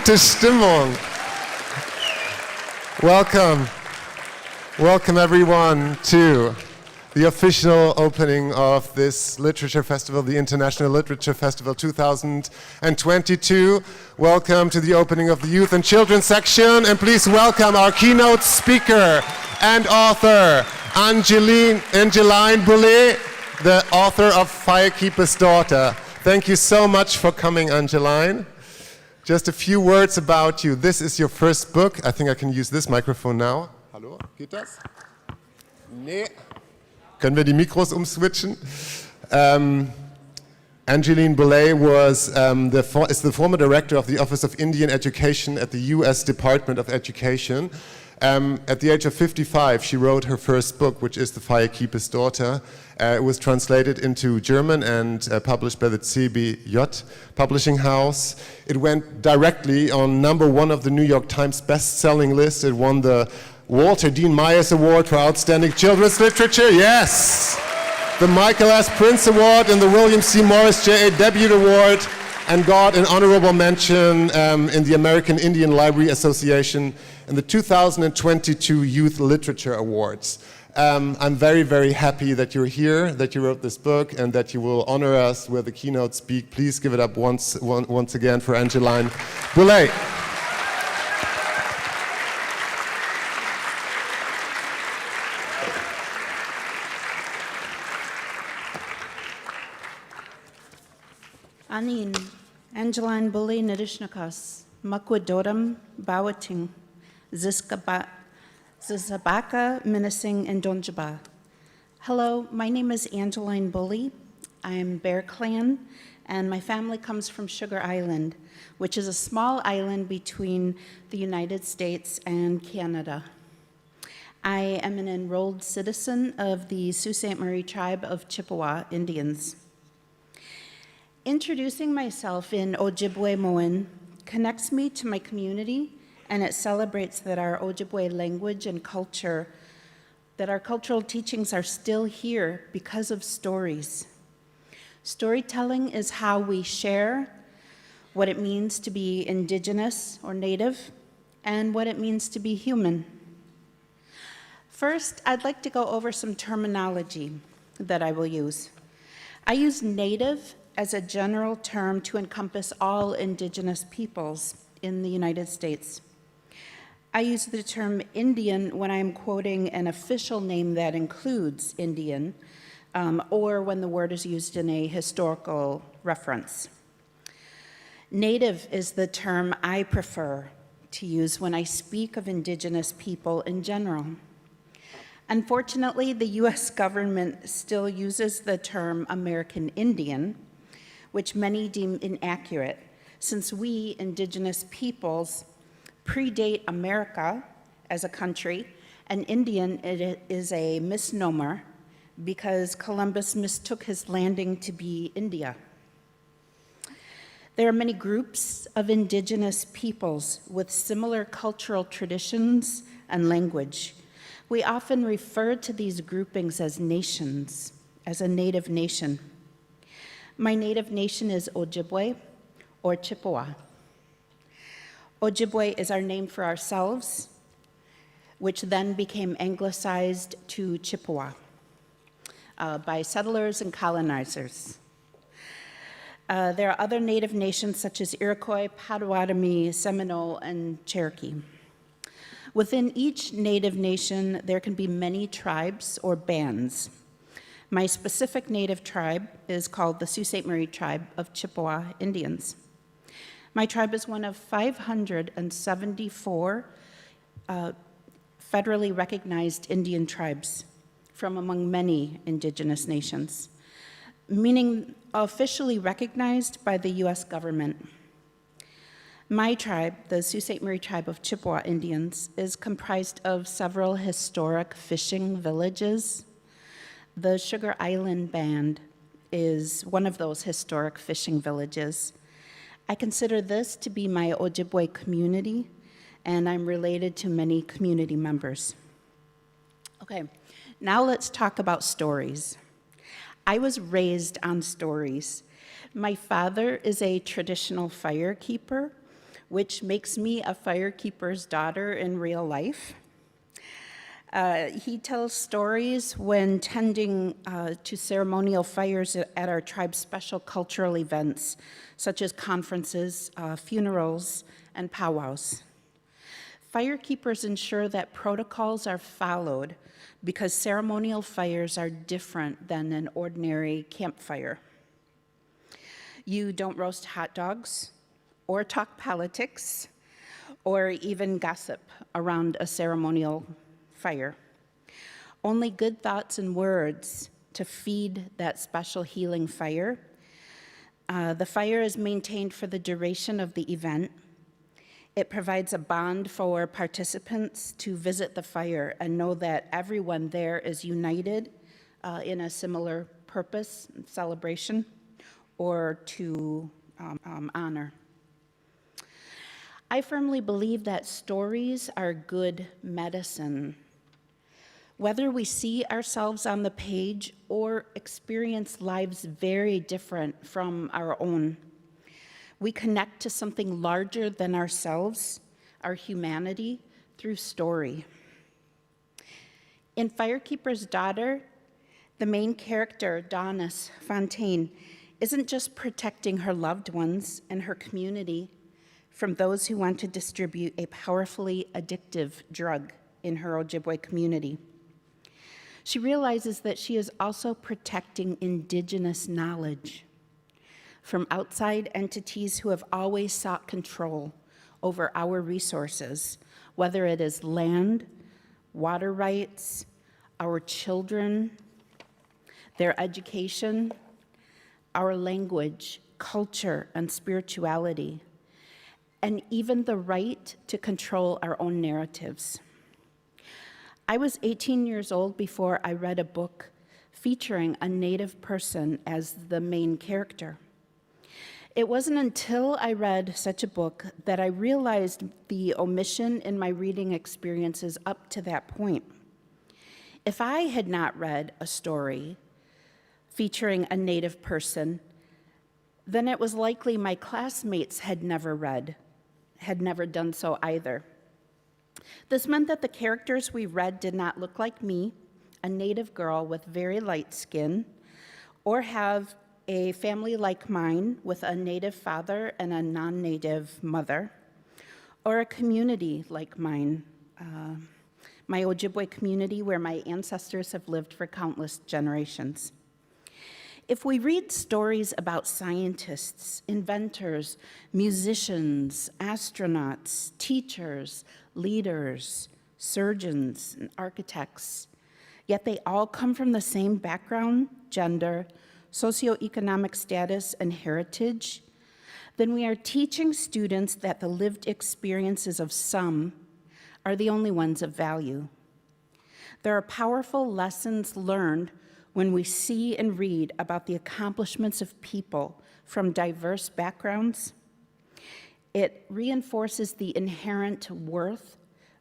gute Stimmung. Welcome everyone to the official opening of this literature festival, the International Literature Festival 2022. Welcome to the opening of the Youth and Children section, and please welcome our keynote speaker and author, Angeline Boulley, the author of Firekeeper's Daughter. Thank you so much for coming, Angeline. Just a few words about you. This is your first book. I think I can use this microphone now. Hallo, geht das? Nee. Können wir die Mikros umswitchen? Angeline Boulley is the former director of the Office of Indian Education at the U.S. Department of Education. At the age of 55, she wrote her first book, which is The Firekeeper's Daughter. It was translated into German and published by the CBJ publishing house. It went directly on #1 of the New York Times best-selling list. It won the Walter Dean Myers Award for Outstanding Children's Literature, yes! The Michael S. Prince Award and the William C. Morris J.A. Debut Award, and got an honorable mention in the American Indian Library Association in the 2022 Youth Literature Awards. I'm very, very happy that you're here, that you wrote this book, and that you will honor us with a keynote speak. Please give it up once again for Angeline Boulley. Anin, Angeline Boulley Nadishnakas, Makwadoram Bawating, Zizabaka Menacing and Donjaba. Hello, my name is Angeline Boulley. I am Bear Clan, and my family comes from Sugar Island, which is a small island between the United States and Canada. I am an enrolled citizen of the Sault Ste. Marie tribe of Chippewa Indians. Introducing myself in Ojibwe Moan connects me to my community, and it celebrates that our Ojibwe language and culture, that our cultural teachings are still here because of stories. Storytelling is how we share what it means to be indigenous or native and what it means to be human. First, I'd like to go over some terminology that I will use. I use native as a general term to encompass all indigenous peoples in the United States. I use the term Indian when I'm quoting an official name that includes Indian, or when the word is used in a historical reference. Native is the term I prefer to use when I speak of indigenous people in general. Unfortunately, the US government still uses the term American Indian, which many deem inaccurate, since we, indigenous peoples, predate America as a country, and Indian is a misnomer because Columbus mistook his landing to be India. There are many groups of indigenous peoples with similar cultural traditions and language. We often refer to these groupings as nations, as a native nation. My native nation is Ojibwe, or Chippewa. Ojibwe is our name for ourselves, which then became anglicized to Chippewa by settlers and colonizers. There are other native nations such as Iroquois, Potawatomi, Seminole, and Cherokee. Within each native nation, there can be many tribes or bands. My specific native tribe is called the Sault Ste. Marie tribe of Chippewa Indians. My tribe is one of 574 federally recognized Indian tribes from among many indigenous nations, meaning officially recognized by the US government. My tribe, the Sault Ste. Marie tribe of Chippewa Indians, is comprised of several historic fishing villages. The Sugar Island Band is one of those historic fishing villages. I consider this to be my Ojibwe community, and I'm related to many community members. Okay, now let's talk about stories. I was raised on stories. My father is a traditional firekeeper which makes me a firekeeper's daughter in real life. He tells stories when tending to ceremonial fires at our tribe's special cultural events, such as conferences, funerals, and powwows. Firekeepers ensure that protocols are followed because ceremonial fires are different than an ordinary campfire. You don't roast hot dogs or talk politics or even gossip around a ceremonial fire. Only good thoughts and words to feed that special healing fire. The fire is maintained for the duration of the event. It provides a bond for participants to visit the fire and know that everyone there is united in a similar purpose, celebration, or to honor. I firmly believe that stories are good medicine. Whether we see ourselves on the page or experience lives very different from our own, we connect to something larger than ourselves, our humanity, through story. In Firekeeper's Daughter, the main character, Daunis Fontaine, isn't just protecting her loved ones and her community from those who want to distribute a powerfully addictive drug in her Ojibwe community. She realizes that she is also protecting indigenous knowledge from outside entities who have always sought control over our resources, whether it is land, water rights, our children, their education, our language, culture, and spirituality, and even the right to control our own narratives. I was 18 years old before I read a book featuring a Native person as the main character. It wasn't until I read such a book that I realized the omission in my reading experiences up to that point. If I had not read a story featuring a Native person, then it was likely my classmates had never done so either. This meant that the characters we read did not look like me, a Native girl with very light skin, or have a family like mine with a Native father and a non-Native mother, or a community like mine, my Ojibwe community where my ancestors have lived for countless generations. If we read stories about scientists, inventors, musicians, astronauts, teachers, leaders, surgeons, and architects, yet they all come from the same background, gender, socioeconomic status, and heritage, then we are teaching students that the lived experiences of some are the only ones of value. There are powerful lessons learned when we see and read about the accomplishments of people from diverse backgrounds. It reinforces the inherent worth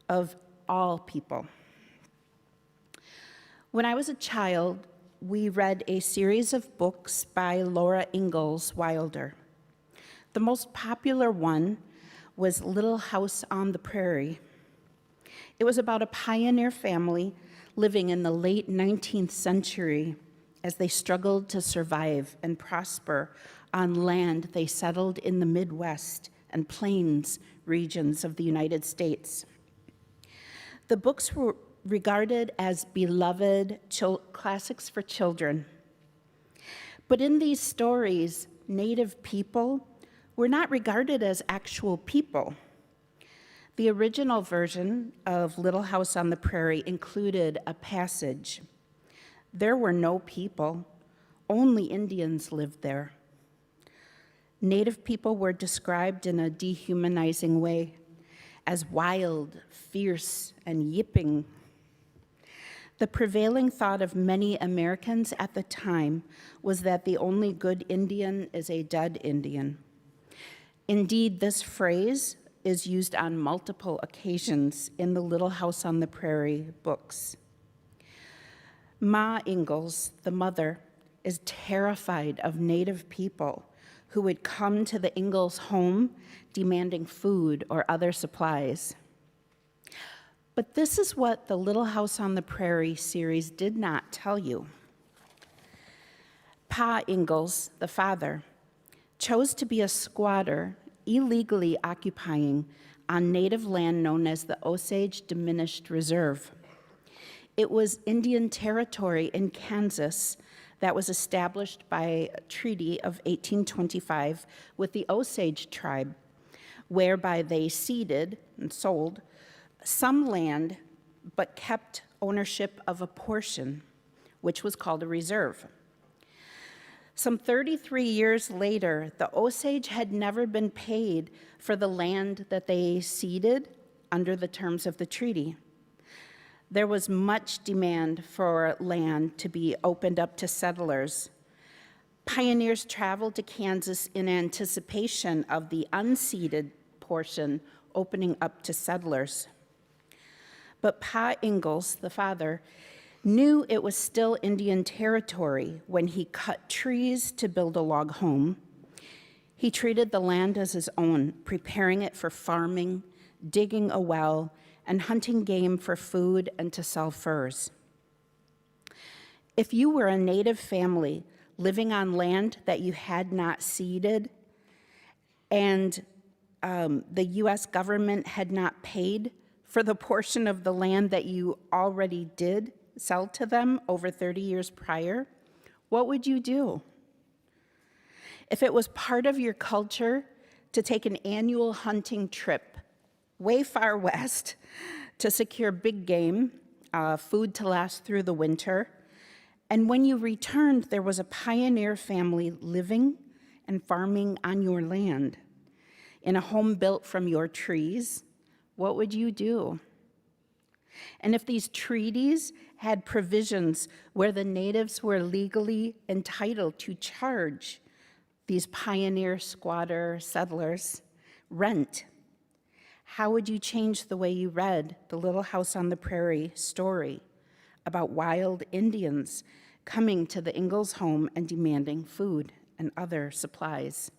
of all people. When I was a child, we read a series of books by Laura Ingalls Wilder. The most popular one was Little House on the Prairie. It was about a pioneer family living in the late 19th century as they struggled to survive and prosper on land they settled in the Midwest and Plains regions of the United States. The books were regarded as beloved classics for children. But in these stories, Native people were not regarded as actual people. The original version of Little House on the Prairie included a passage. There were no people, only Indians lived there. Native people were described in a dehumanizing way as wild, fierce, and yipping. The prevailing thought of many Americans at the time was that the only good Indian is a dead Indian. Indeed, this phrase is used on multiple occasions in the Little House on the Prairie books. Ma Ingalls, the mother, is terrified of Native people who would come to the Ingalls home demanding food or other supplies. But this is what the Little House on the Prairie series did not tell you. Pa Ingalls, the father, chose to be a squatter, illegally occupying on native land known as the Osage Diminished Reserve. It was Indian territory in Kansas that was established by a treaty of 1825 with the Osage tribe, whereby they ceded and sold some land, but kept ownership of a portion, which was called a reserve. Some 33 years later, the Osage had never been paid for the land that they ceded under the terms of the treaty. There was much demand for land to be opened up to settlers. Pioneers traveled to Kansas in anticipation of the unceded portion opening up to settlers. But Pa Ingalls, the father, knew it was still Indian territory when he cut trees to build a log home. He treated the land as his own, preparing it for farming, digging a well, and hunting game for food and to sell furs. If you were a native family living on land that you had not ceded, and the U.S. government had not paid for the portion of the land that you already did sell to them over 30 years prior, what would you do? If it was part of your culture to take an annual hunting trip way far west to secure big game, food to last through the winter, and when you returned, there was a pioneer family living and farming on your land in a home built from your trees, what would you do? And if these treaties had provisions where the natives were legally entitled to charge these pioneer squatter settlers rent, how would you change the way you read the Little House on the Prairie story about wild Indians coming to the Ingalls home and demanding food and other supplies?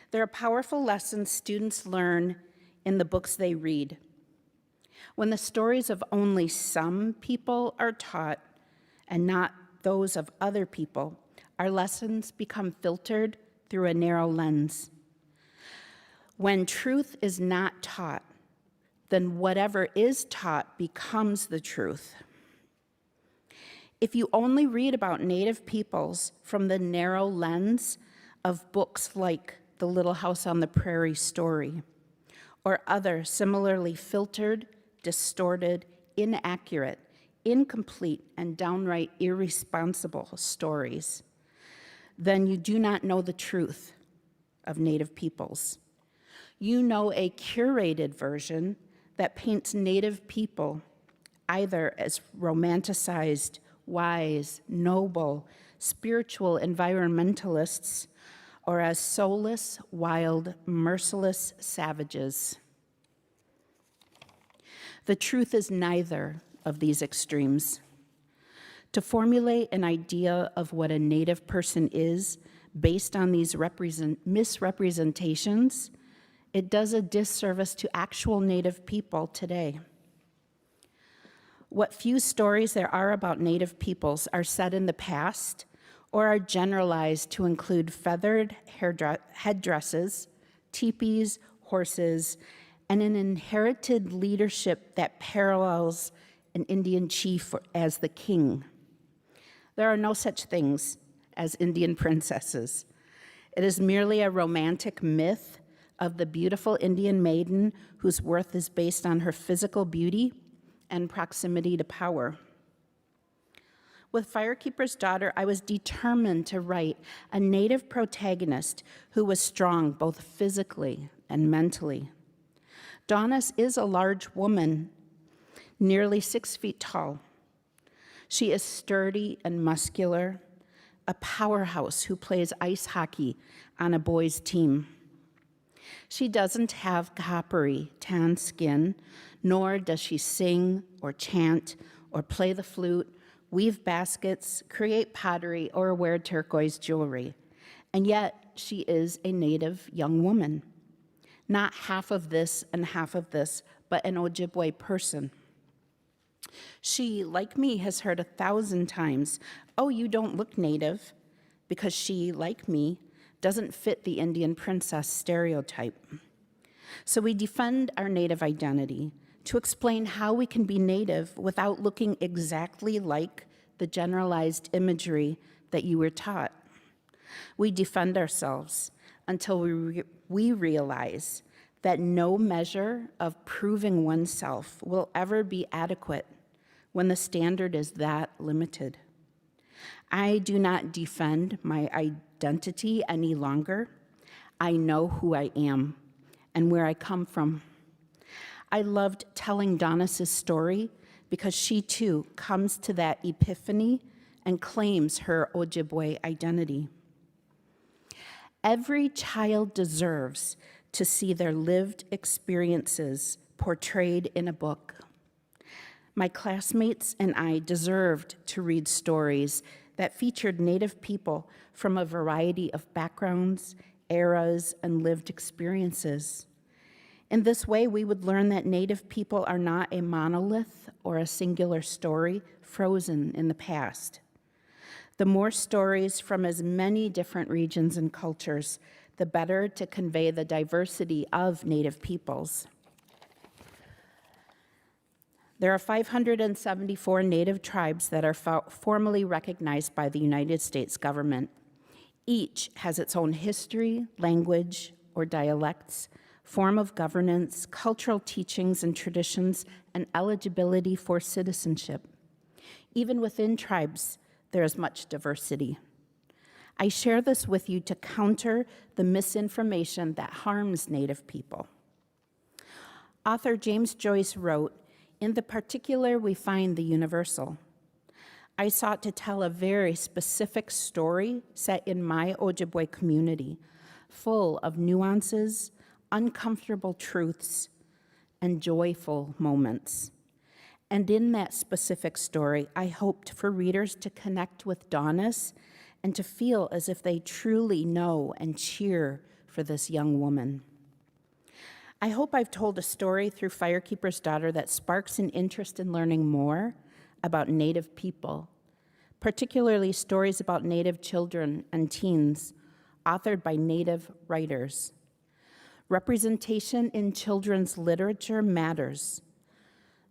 There are powerful lessons students learn in the books they read. When the stories of only some people are taught and not those of other people, our lessons become filtered through a narrow lens. When truth is not taught, then whatever is taught becomes the truth. If you only read about Native peoples from the narrow lens of books like The Little House on the Prairie story, or other similarly filtered, distorted, inaccurate, incomplete, and downright irresponsible stories, then you do not know the truth of Native peoples. You know a curated version that paints Native people either as romanticized, wise, noble, spiritual environmentalists, or as soulless, wild, merciless savages. The truth is neither of these extremes. To formulate an idea of what a Native person is based on these misrepresentations, it does a disservice to actual Native people today. What few stories there are about Native peoples are set in the past or are generalized to include feathered headdresses, teepees, horses, and an inherited leadership that parallels an Indian chief as the king. There are no such things as Indian princesses. It is merely a romantic myth of the beautiful Indian maiden whose worth is based on her physical beauty and proximity to power. With Firekeeper's Daughter, I was determined to write a Native protagonist who was strong both physically and mentally. Daunis is a large woman, nearly 6 feet tall. She is sturdy and muscular, a powerhouse who plays ice hockey on a boys' team. She doesn't have coppery, tan skin, nor does she sing or chant or play the flute, weave baskets, create pottery, or wear turquoise jewelry. And yet, she is a Native young woman. Not half of this and half of this, but an Ojibwe person. She, like me, has heard 1,000 times, "Oh, you don't look Native," because she, like me, doesn't fit the Indian princess stereotype. So we defend our Native identity to explain how we can be Native without looking exactly like the generalized imagery that you were taught. We defend ourselves until we realize that no measure of proving oneself will ever be adequate when the standard is that limited. I do not defend my identity any longer. I know who I am and where I come from. I loved telling Daunis' story because she too comes to that epiphany and claims her Ojibwe identity. Every child deserves to see their lived experiences portrayed in a book. My classmates and I deserved to read stories that featured Native people from a variety of backgrounds, eras, and lived experiences. In this way, we would learn that Native people are not a monolith or a singular story frozen in the past. The more stories from as many different regions and cultures, the better to convey the diversity of Native peoples. There are 574 Native tribes that are formally recognized by the United States government. Each has its own history, language, or dialects, form of governance, cultural teachings and traditions, and eligibility for citizenship. Even within tribes, there is much diversity. I share this with you to counter the misinformation that harms Native people. Author James Joyce wrote, "In the particular, we find the universal." I sought to tell a very specific story set in my Ojibwe community, full of nuances, uncomfortable truths, and joyful moments. And in that specific story, I hoped for readers to connect with Daunis and to feel as if they truly know and cheer for this young woman. I hope I've told a story through Firekeeper's Daughter that sparks an interest in learning more about Native people, particularly stories about Native children and teens, authored by Native writers. Representation in children's literature matters.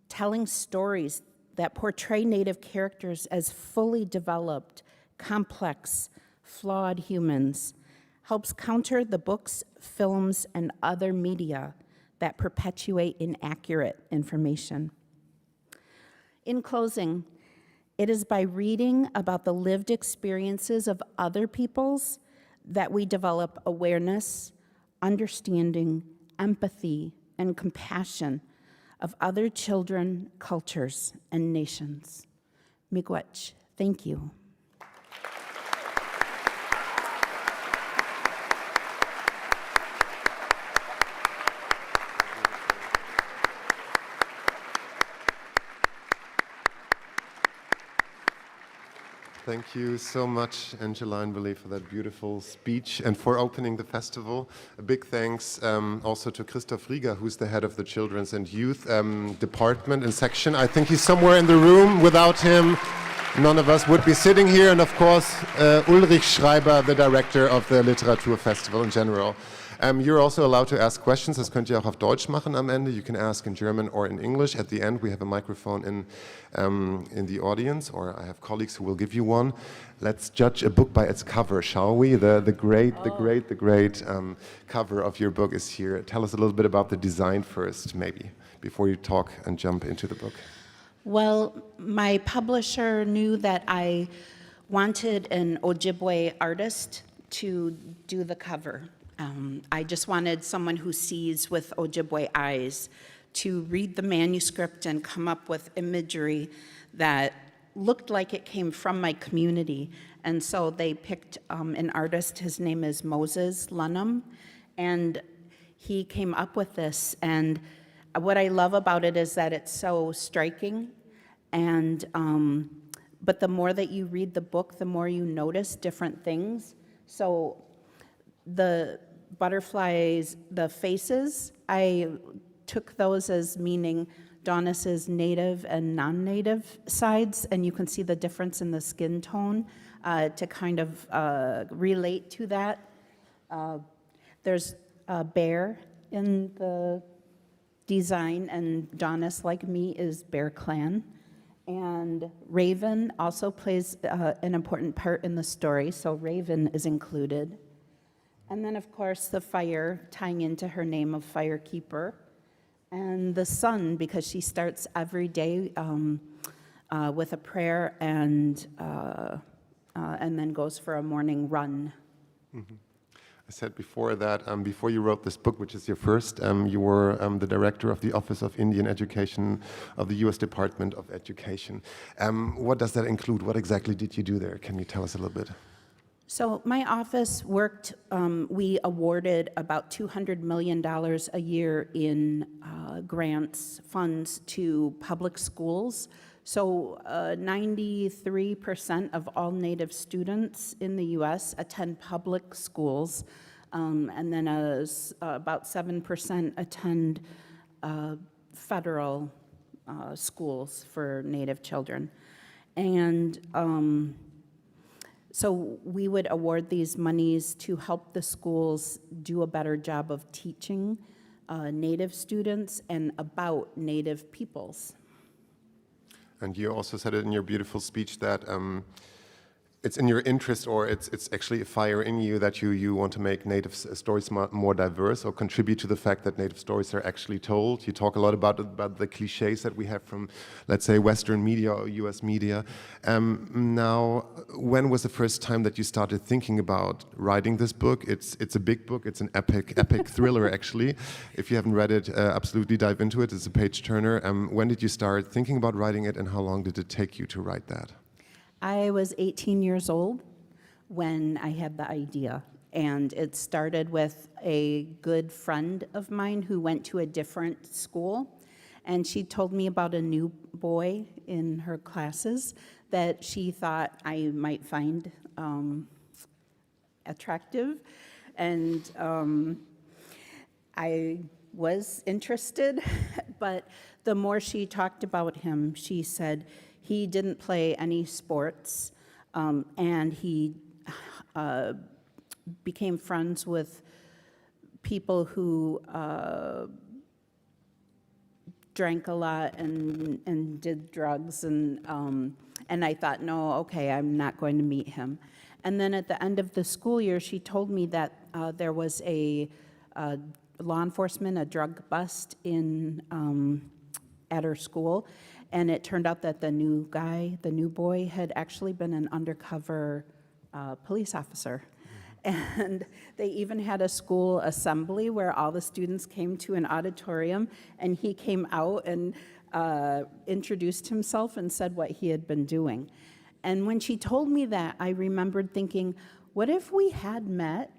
Telling stories that portray Native characters as fully developed, complex, flawed humans helps counter the books, films, and other media that perpetuate inaccurate information. In closing, it is by reading about the lived experiences of other peoples that we develop awareness, understanding, empathy, and compassion of other children, cultures, and nations. Miigwech, thank you. Thank you so much, Angeline Boulley, for that beautiful speech and for opening the festival. A big thanks also to Christoph Rieger, who's the head of the Children's and Youth Department and Section. I think he's somewhere in the room. Without him, none of us would be sitting here. And of course, Ulrich Schreiber, the director of the Literatur Festival in general. You're also allowed to ask questions. Das könnt ihr auch auf Deutsch machen am Ende. You can ask in German or in English. At the end, we have a microphone in the audience, or I have colleagues who will give you one. Let's judge a book by its cover, shall we? The great cover of your book is here. Tell us a little bit about the design first, maybe, before you talk and jump into the book. Well, my publisher knew that I wanted an Ojibwe artist to do the cover. I just wanted someone who sees with Ojibwe eyes to read the manuscript and come up with imagery that looked like it came from my community. And so they picked an artist, his name is Moses Lunham, and he came up with this. And what I love about it is that it's so striking, and but the more that you read the book, the more you notice different things. So The butterflies, the faces, I took those as meaning Daunis's native and non-native sides, and you can see the difference in the skin tone to kind of relate to that. There's a bear in the design, and Daunis, like me, is Bear Clan. And Raven also plays an important part in the story, so Raven is included. And then, of course, the fire, tying into her name of Firekeeper. And the sun, because she starts every day with a prayer and then goes for a morning run. Mm-hmm. I said before that before you wrote this book, which is your first, you were the director of the Office of Indian Education of the U.S. Department of Education. What does that include? What exactly did you do there? Can you tell us a little bit? So my office worked, we awarded about $200 million a year in grants, funds to public schools. So 93% of all Native students in the U.S. attend public schools, and then about 7% attend federal schools for Native children. And so we would award these monies to help the schools do a better job of teaching Native students and about Native peoples. And you also said it in your beautiful speech that it's in your interest, or it's actually a fire in you, that you want to make Native stories more diverse, or contribute to the fact that Native stories are actually told. You talk a lot about the cliches that we have from, let's say, Western media or US media. Now, when was the first time that you started thinking about writing this book? It's a big book. It's an epic thriller, actually. If you haven't read it, absolutely dive into it. It's a page turner. When did you start thinking about writing it, and how long did it take you to write that? I was 18 years old when I had the idea, and it started with a good friend of mine who went to a different school, and she told me about a new boy in her classes that she thought I might find attractive, and I was interested, but the more she talked about him, she said, he didn't play any sports, and he became friends with people who drank a lot and did drugs, and I thought, no, okay, I'm not going to meet him. And then at the end of the school year, she told me that there was a law enforcement, a drug bust at her school. And it turned out that the new boy, had actually been an undercover police officer. And they even had a school assembly where all the students came to an auditorium, and he came out and introduced himself and said what he had been doing. And when she told me that, I remembered thinking, what if we had met,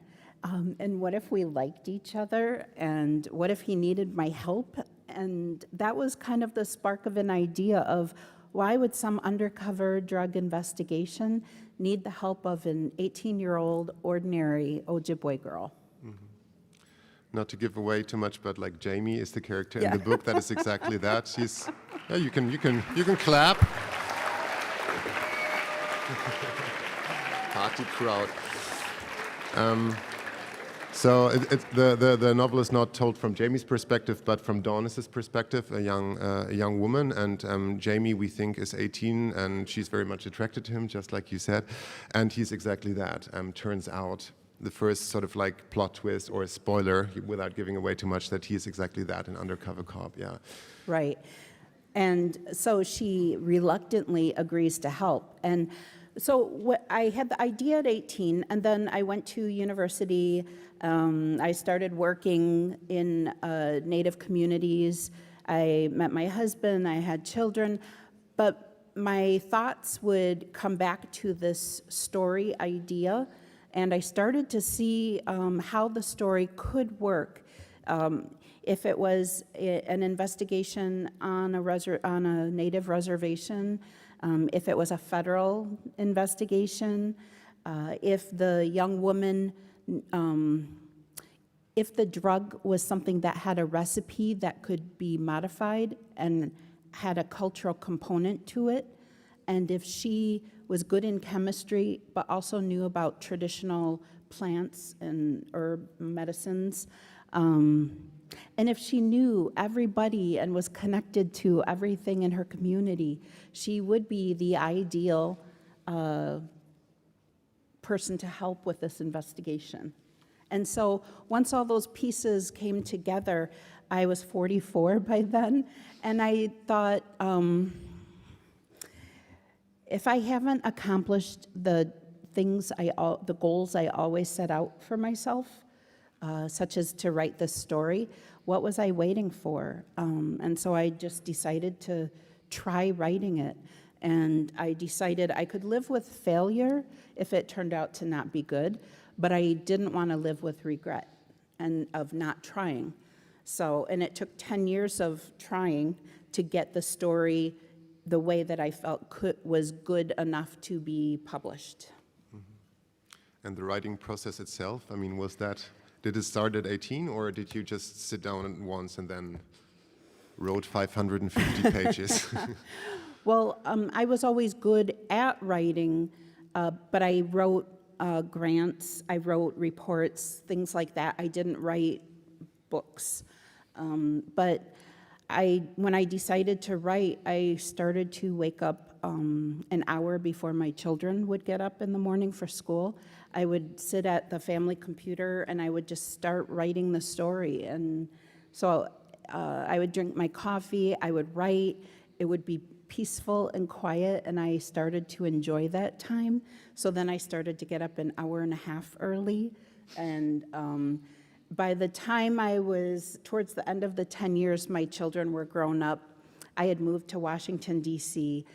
and what if we liked each other, and what if he needed my help? And that was kind of the spark of an idea of, why would some undercover drug investigation need the help of an 18-year-old ordinary Ojibwe girl? Mm-hmm. Not to give away too much, but like Jamie is the character in the book. That is exactly that. She's, yeah, you can clap. Party crowd. So the novel is not told from Jamie's perspective, but from Daunis's perspective, a young woman. And Jamie, we think, is 18, and she's very much attracted to him, just like you said. And he's exactly that. Turns out, the first sort of like plot twist or a spoiler, without giving away too much, that he is exactly that, an undercover cop. Yeah. Right. And so she reluctantly agrees to help. And so I had the idea at 18, and then I went to university. I started working in Native communities. I met my husband. I had children. But my thoughts would come back to this story idea, and I started to see how the story could work. If it was an investigation on a Native reservation, if it was a federal investigation, if the young woman if the drug was something that had a recipe that could be modified and had a cultural component to it, and if she was good in chemistry but also knew about traditional plants and herb medicines, and if she knew everybody and was connected to everything in her community, she would be the ideal person to help with this investigation. And so once all those pieces came together, I was 44 by then, and I thought, if I haven't accomplished the goals I always set out for myself, such as to write this story, what was I waiting for? And so I just decided to try writing it. And I decided I could live with failure if it turned out to not be good, but I didn't want to live with regret and of not trying. So, and it took 10 years of trying to get the story the way that I felt was good enough to be published. Mm-hmm. And the writing process itself, I mean, did it start at 18, or did you just sit down once and then wrote 550 pages? Well, I was always good at writing, but I wrote grants, I wrote reports, things like that. I didn't write books. But when I decided to write, I started to wake up an hour before my children would get up in the morning for school. I would sit at the family computer and I would just start writing the story. And so I would drink my coffee, I would write, it would be peaceful and quiet, and I started to enjoy that time. So then I started to get up an hour and a half early, and by the time I was towards the end of the 10 years, my children were grown up. I had moved to Washington, D.C.,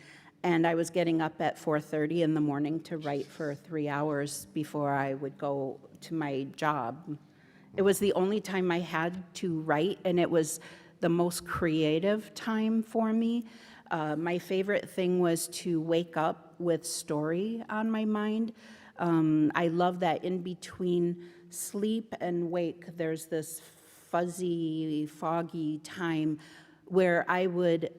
and I was getting up at 4:30 in the morning to write for 3 hours before I would go to my job. It was the only time I had to write, and it was the most creative time for me. My favorite thing was to wake up with story on my mind. I love that in between sleep and wake, there's this fuzzy, foggy time where I would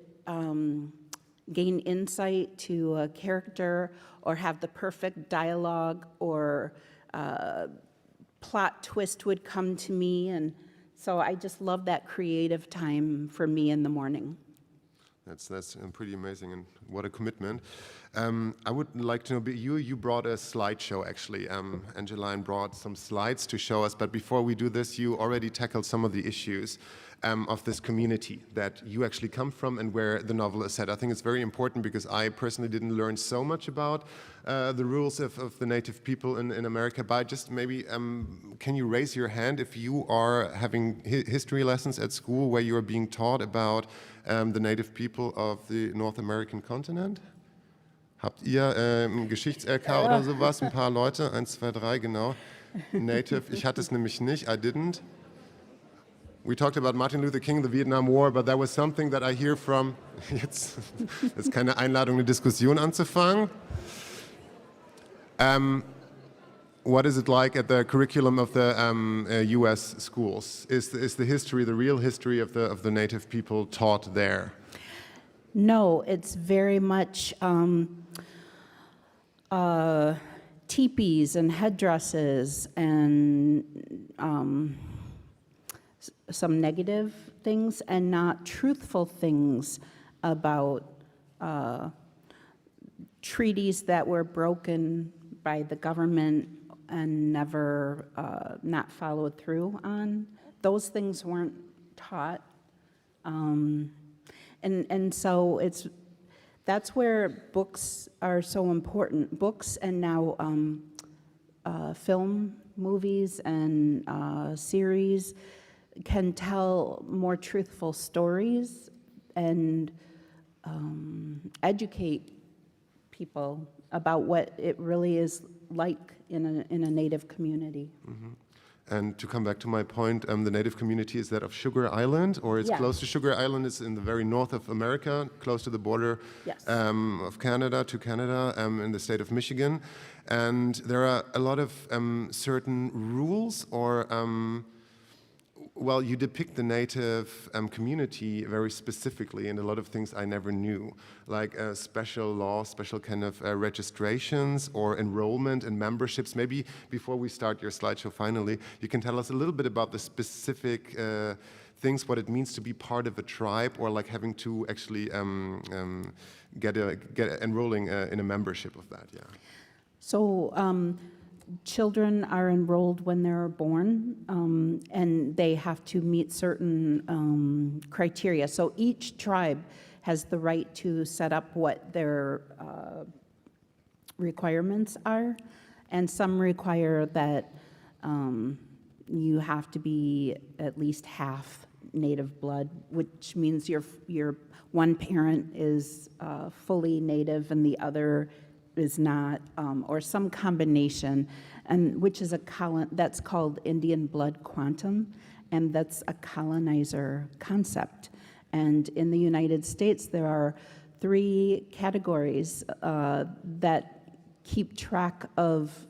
gain insight to a character or have the perfect dialogue, or plot twist would come to me. And so I just love that creative time for me in the morning. That's pretty amazing, and what a commitment. I would like to know, you brought a slideshow actually. Angeline brought some slides to show us, but before we do this, you already tackled some of the issues of this community that you actually come from and where the novel is set. I think it's very important because I personally didn't learn so much about the rules of the native people in America, but just maybe can you raise your hand if you are having history lessons at school where you are being taught about the native people of the North American continent? Habt ihr Geschichts-LK oder sowas? Ein paar Leute, 1, 2, 3, genau. Native, ich hatte es nämlich nicht, I didn't. We talked about Martin Luther King, the Vietnam War, but that was something that I hear from, jetzt ist keine Einladung, eine Diskussion anzufangen. What is it like at the curriculum of the U.S. schools? Is the history, the real history of the native people taught there? No, it's very much teepees and headdresses and some negative things, and not truthful things about treaties that were broken by the government and never not followed through on. Those things weren't taught. And so that's where books are so important. Books, and now film, movies, and series can tell more truthful stories and educate people about what it really is like in a native community. Mm-hmm. And to come back to my point, the native community is that of Sugar Island, or it's Yeah. close to Sugar Island. It's in the very north of America, close to the border Yes. of Canada, in the state of Michigan. And there are a lot of certain rules or well, you depict the native community very specifically, and a lot of things I never knew, like special laws, special kind of registrations or enrollment and memberships. Maybe before we start your slideshow finally, you can tell us a little bit about the specific things, what it means to be part of a tribe, or like having to actually get enrolling in a membership of that, yeah. So children are enrolled when they're born, and they have to meet certain criteria. So each tribe has the right to set up what their requirements are, and some require that you have to be at least half native blood, which means your one parent is fully native and the other is not, or some combination, and which is that's called Indian blood quantum, and that's a colonizer concept. And in the United States, there are 3 categories that keep track of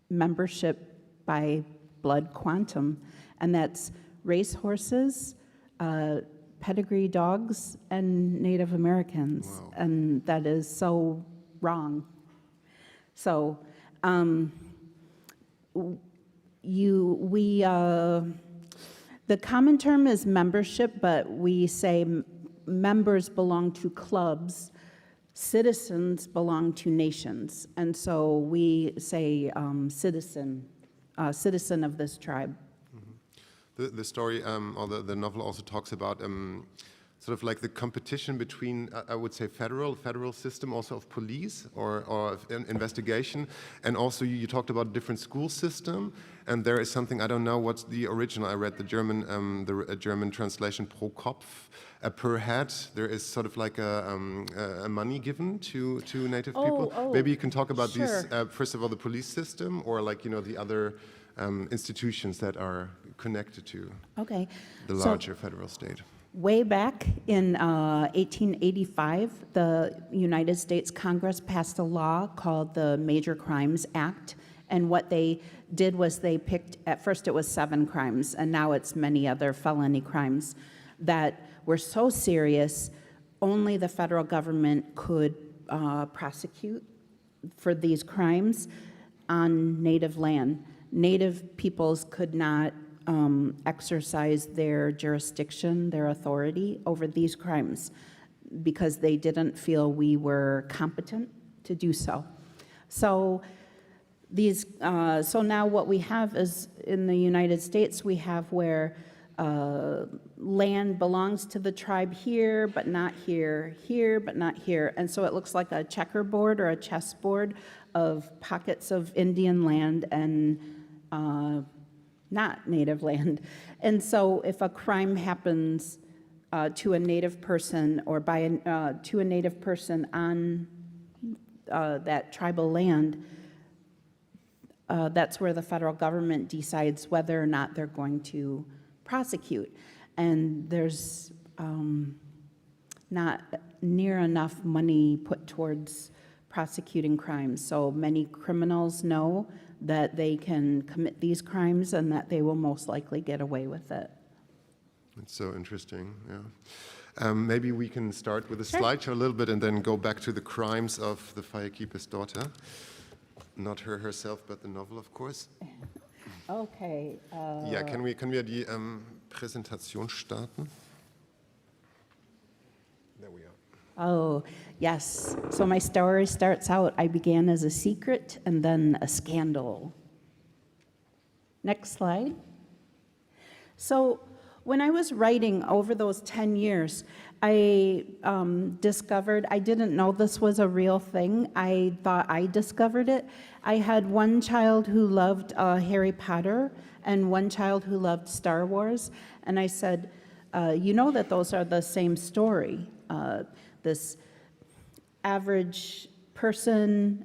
membership by blood quantum, and that's racehorses, pedigree dogs, and Native Americans. Wow. And that is so wrong. So, the common term is membership, but we say members belong to clubs, citizens belong to nations, and so we say citizen of this tribe. The story, or the novel also talks about sort of like the competition between, I would say, federal system also of police or of investigation, and also you talked about a different school system, and there is something, I don't know what's the original, I read the German translation, pro Kopf, per head. There is sort of like a money given to native people. Maybe you can talk about sure. these, first of all, the police system, or like, the other institutions that are connected to the larger federal state. Way back in 1885, the United States Congress passed a law called the Major Crimes Act, and what they did was they picked, at first it was 7 crimes, and now it's many other felony crimes that were so serious, only the federal government could prosecute for these crimes on native land. Native peoples could not exercise their jurisdiction, their authority over these crimes because they didn't feel we were competent to do so. So so now what we have is in the United States, we have where land belongs to the tribe here, but not here, here, but not here. And so it looks like a checkerboard or a chessboard of pockets of Indian land and not native land. And so if a crime happens to a native person or to a native person on that tribal land, that's where the federal government decides whether or not they're going to prosecute. And there's not near enough money put towards prosecuting crimes. So many criminals know that they can commit these crimes and that they will most likely get away with it. It's so interesting, yeah. Maybe we can start with a Sure. slideshow a little bit and then go back to the crimes of the Firekeeper's daughter. Not her herself, but the novel, of course. Okay. Ja, können wir die Präsentation starten? There we are. Oh, yes. So my story starts out, I began as a secret and then a scandal. Next slide. So when I was writing over those 10 years, I discovered, I didn't know this was a real thing. I thought I discovered it. I had one child who loved Harry Potter and one child who loved Star Wars. And I said, you know that those are the same story. This average person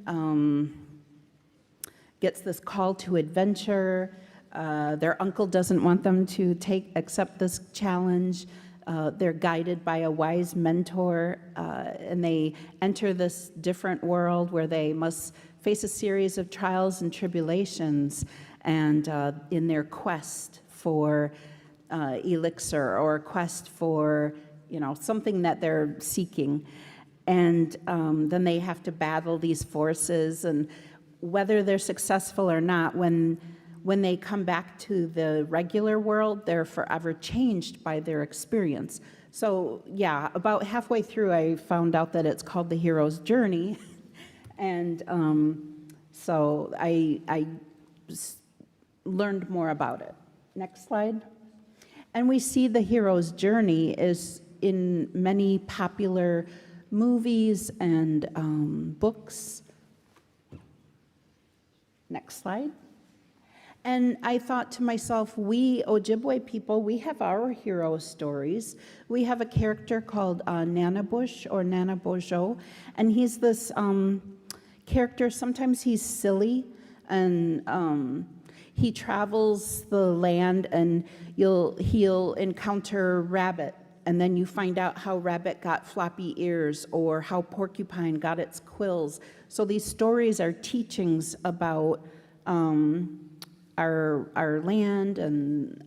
gets this call to adventure. Their uncle doesn't want them to accept this challenge. They're guided by a wise mentor, and they enter this different world where they must face a series of trials and tribulations, and in their quest for elixir or quest for something that they're seeking. And then they have to battle these forces, and whether they're successful or not, when they come back to the regular world, they're forever changed by their experience. So yeah, about halfway through, I found out that it's called The Hero's Journey. And so I learned more about it. Next slide. And we see the hero's journey is in many popular movies and books. Next slide. And I thought to myself, we Ojibwe people, we have our hero stories. We have a character called Nanabush or Nanabojo, and he's this character. Sometimes he's silly, and he travels the land, and he'll encounter rabbit, and then you find out how rabbit got floppy ears or how porcupine got its quills. So these stories are teachings about our land and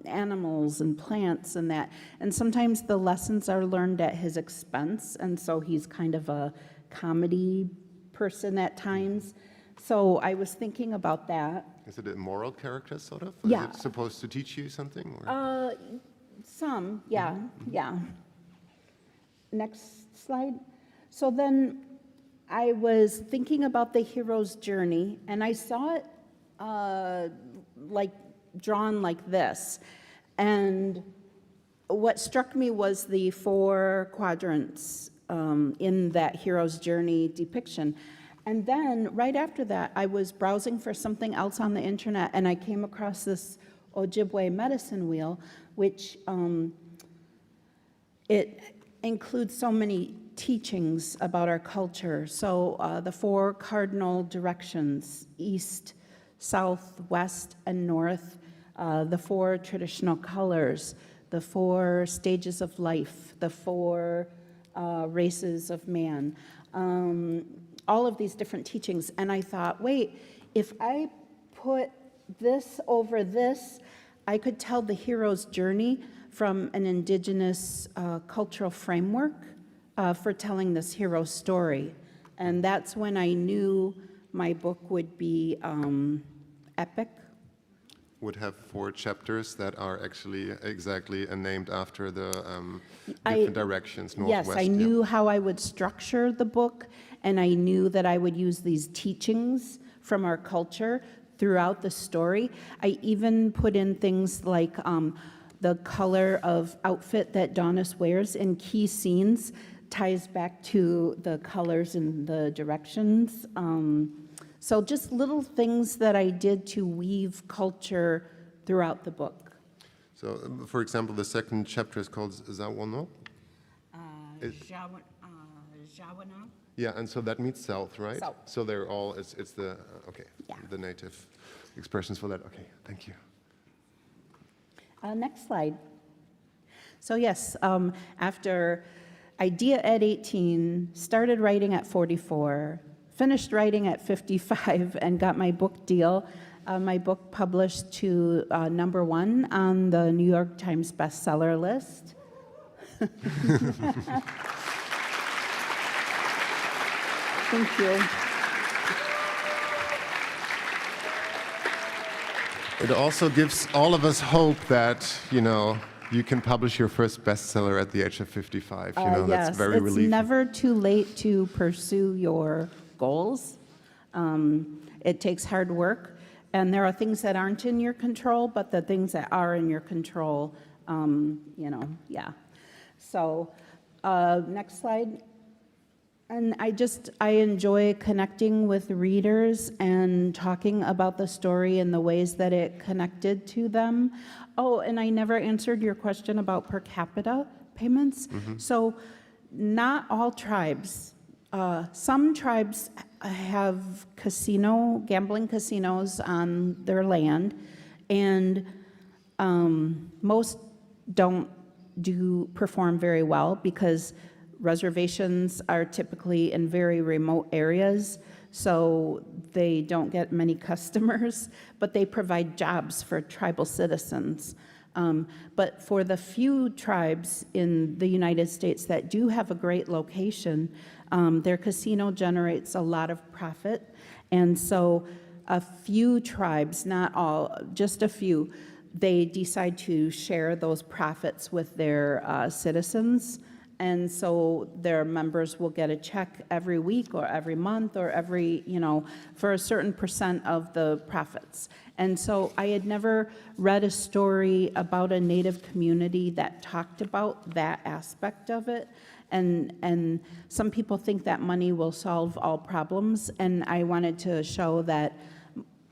animals and plants and that. And sometimes the lessons are learned at his expense, and so he's kind of a comedy person at times. So I was thinking about that. Is it a moral character, sort of? Yeah. Is it supposed to teach you something? Or? Some, yeah, yeah. Next slide. So then I was thinking about the hero's journey, and I saw it drawn like this. And what struck me was the 4 quadrants in that hero's journey depiction. And then right after that, I was browsing for something else on the internet, and I came across this Ojibwe medicine wheel, which it includes so many teachings about our culture. So the 4 cardinal directions, east, south, west, and north, the 4 traditional colors, the 4 stages of life, the 4 races of man, all of these different teachings. And I thought, wait, if I put this over this, I could tell the hero's journey from an indigenous cultural framework for telling this hero story. And that's when I knew my book would be epic. Would have 4 chapters that are actually exactly named after the different directions, north, yes, west. I knew how I would structure the book, and I knew that I would use these teachings from our culture throughout the story. I even put in things like the color of outfit that Daunis wears in key scenes ties back to the colors and the directions. So just little things that I did to weave culture throughout the book. So, for example, the second chapter is called Zawono. Jawana. Yeah, and so that means south, right? South. So they're all, it's the, okay, Yeah. the native expressions for that. Okay, thank you. Next slide. So yes, after idea at 18, started writing at 44, finished writing at 55, and got my book deal. My book published to #1 on the New York Times bestseller list. Thank you. It also gives all of us hope that, you can publish your first bestseller at the age of 55. Yes, that's very relieving. It's never too late to pursue your goals. It takes hard work, and there are things that aren't in your control, but the things that are in your control, yeah. So, next slide. And I enjoy connecting with readers and talking about the story in the ways that it connected to them. Oh, and I never answered your question about per capita payments. Mm-hmm. So not all tribes. Some tribes have gambling casinos on their land, And most don't perform very well because reservations are typically in very remote areas, so they don't get many customers, but they provide jobs for tribal citizens. But for the few tribes in the United States that do have a great location, their casino generates a lot of profit. And so a few tribes, not all, just a few, they decide to share those profits with their citizens. And so their members will get a check every week or every month or every, for a certain percent of the profits. And so I had never read a story about a Native community that talked about that aspect of it. And some people think that money will solve all problems. And I wanted to show that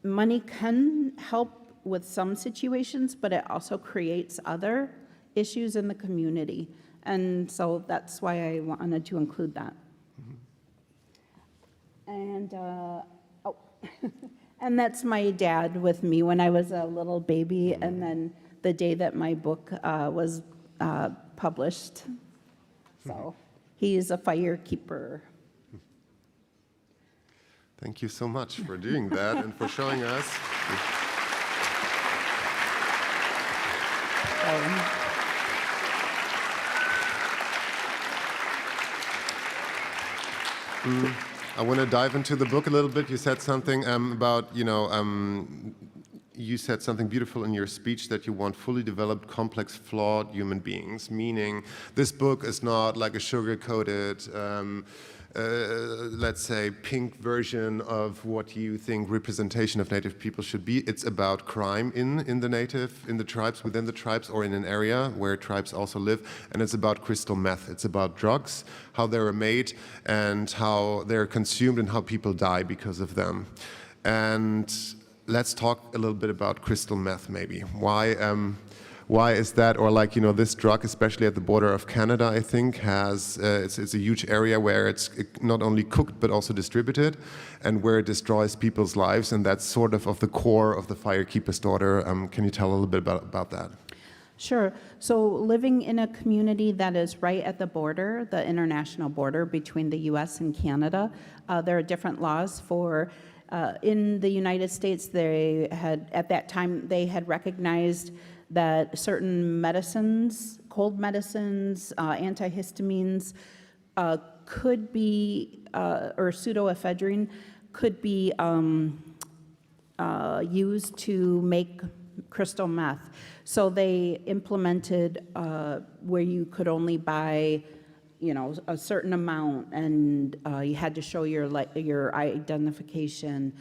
money can help with some situations, but it also creates other issues in the community. And so that's why I wanted to include that. And, and that's my dad with me when I was a little baby, and then the day that my book was published. So he is a firekeeper. Thank you so much for doing that and for showing us. I want to dive into the book a little bit. You said something about, you said something beautiful in your speech, that you want fully developed, complex, flawed human beings, meaning this book is not like a sugar-coated, let's say, pink version of what you think representation of Native people should be. It's about crime in the tribes, within the tribes, or in an area where tribes also live. And it's about crystal meth. It's about drugs, how they're made, and how they're consumed, and how people die because of them. And let's talk a little bit about crystal meth, maybe. Why is that? Or this drug, especially at the border of Canada, I think, has, it's a huge area where it's not only cooked but also distributed, and where it destroys people's lives, and that's sort of the core of the Firekeeper's Daughter. Can you tell a little bit about that? Sure. So living in a community that is right at the border, the international border between the U.S. and Canada, there are different laws for, in the United States, at that time, they had recognized that certain medicines, cold medicines, antihistamines, could be, or pseudoephedrine, could be used to make crystal meth. So they implemented where you could only buy, a certain amount, and you had to show your identification.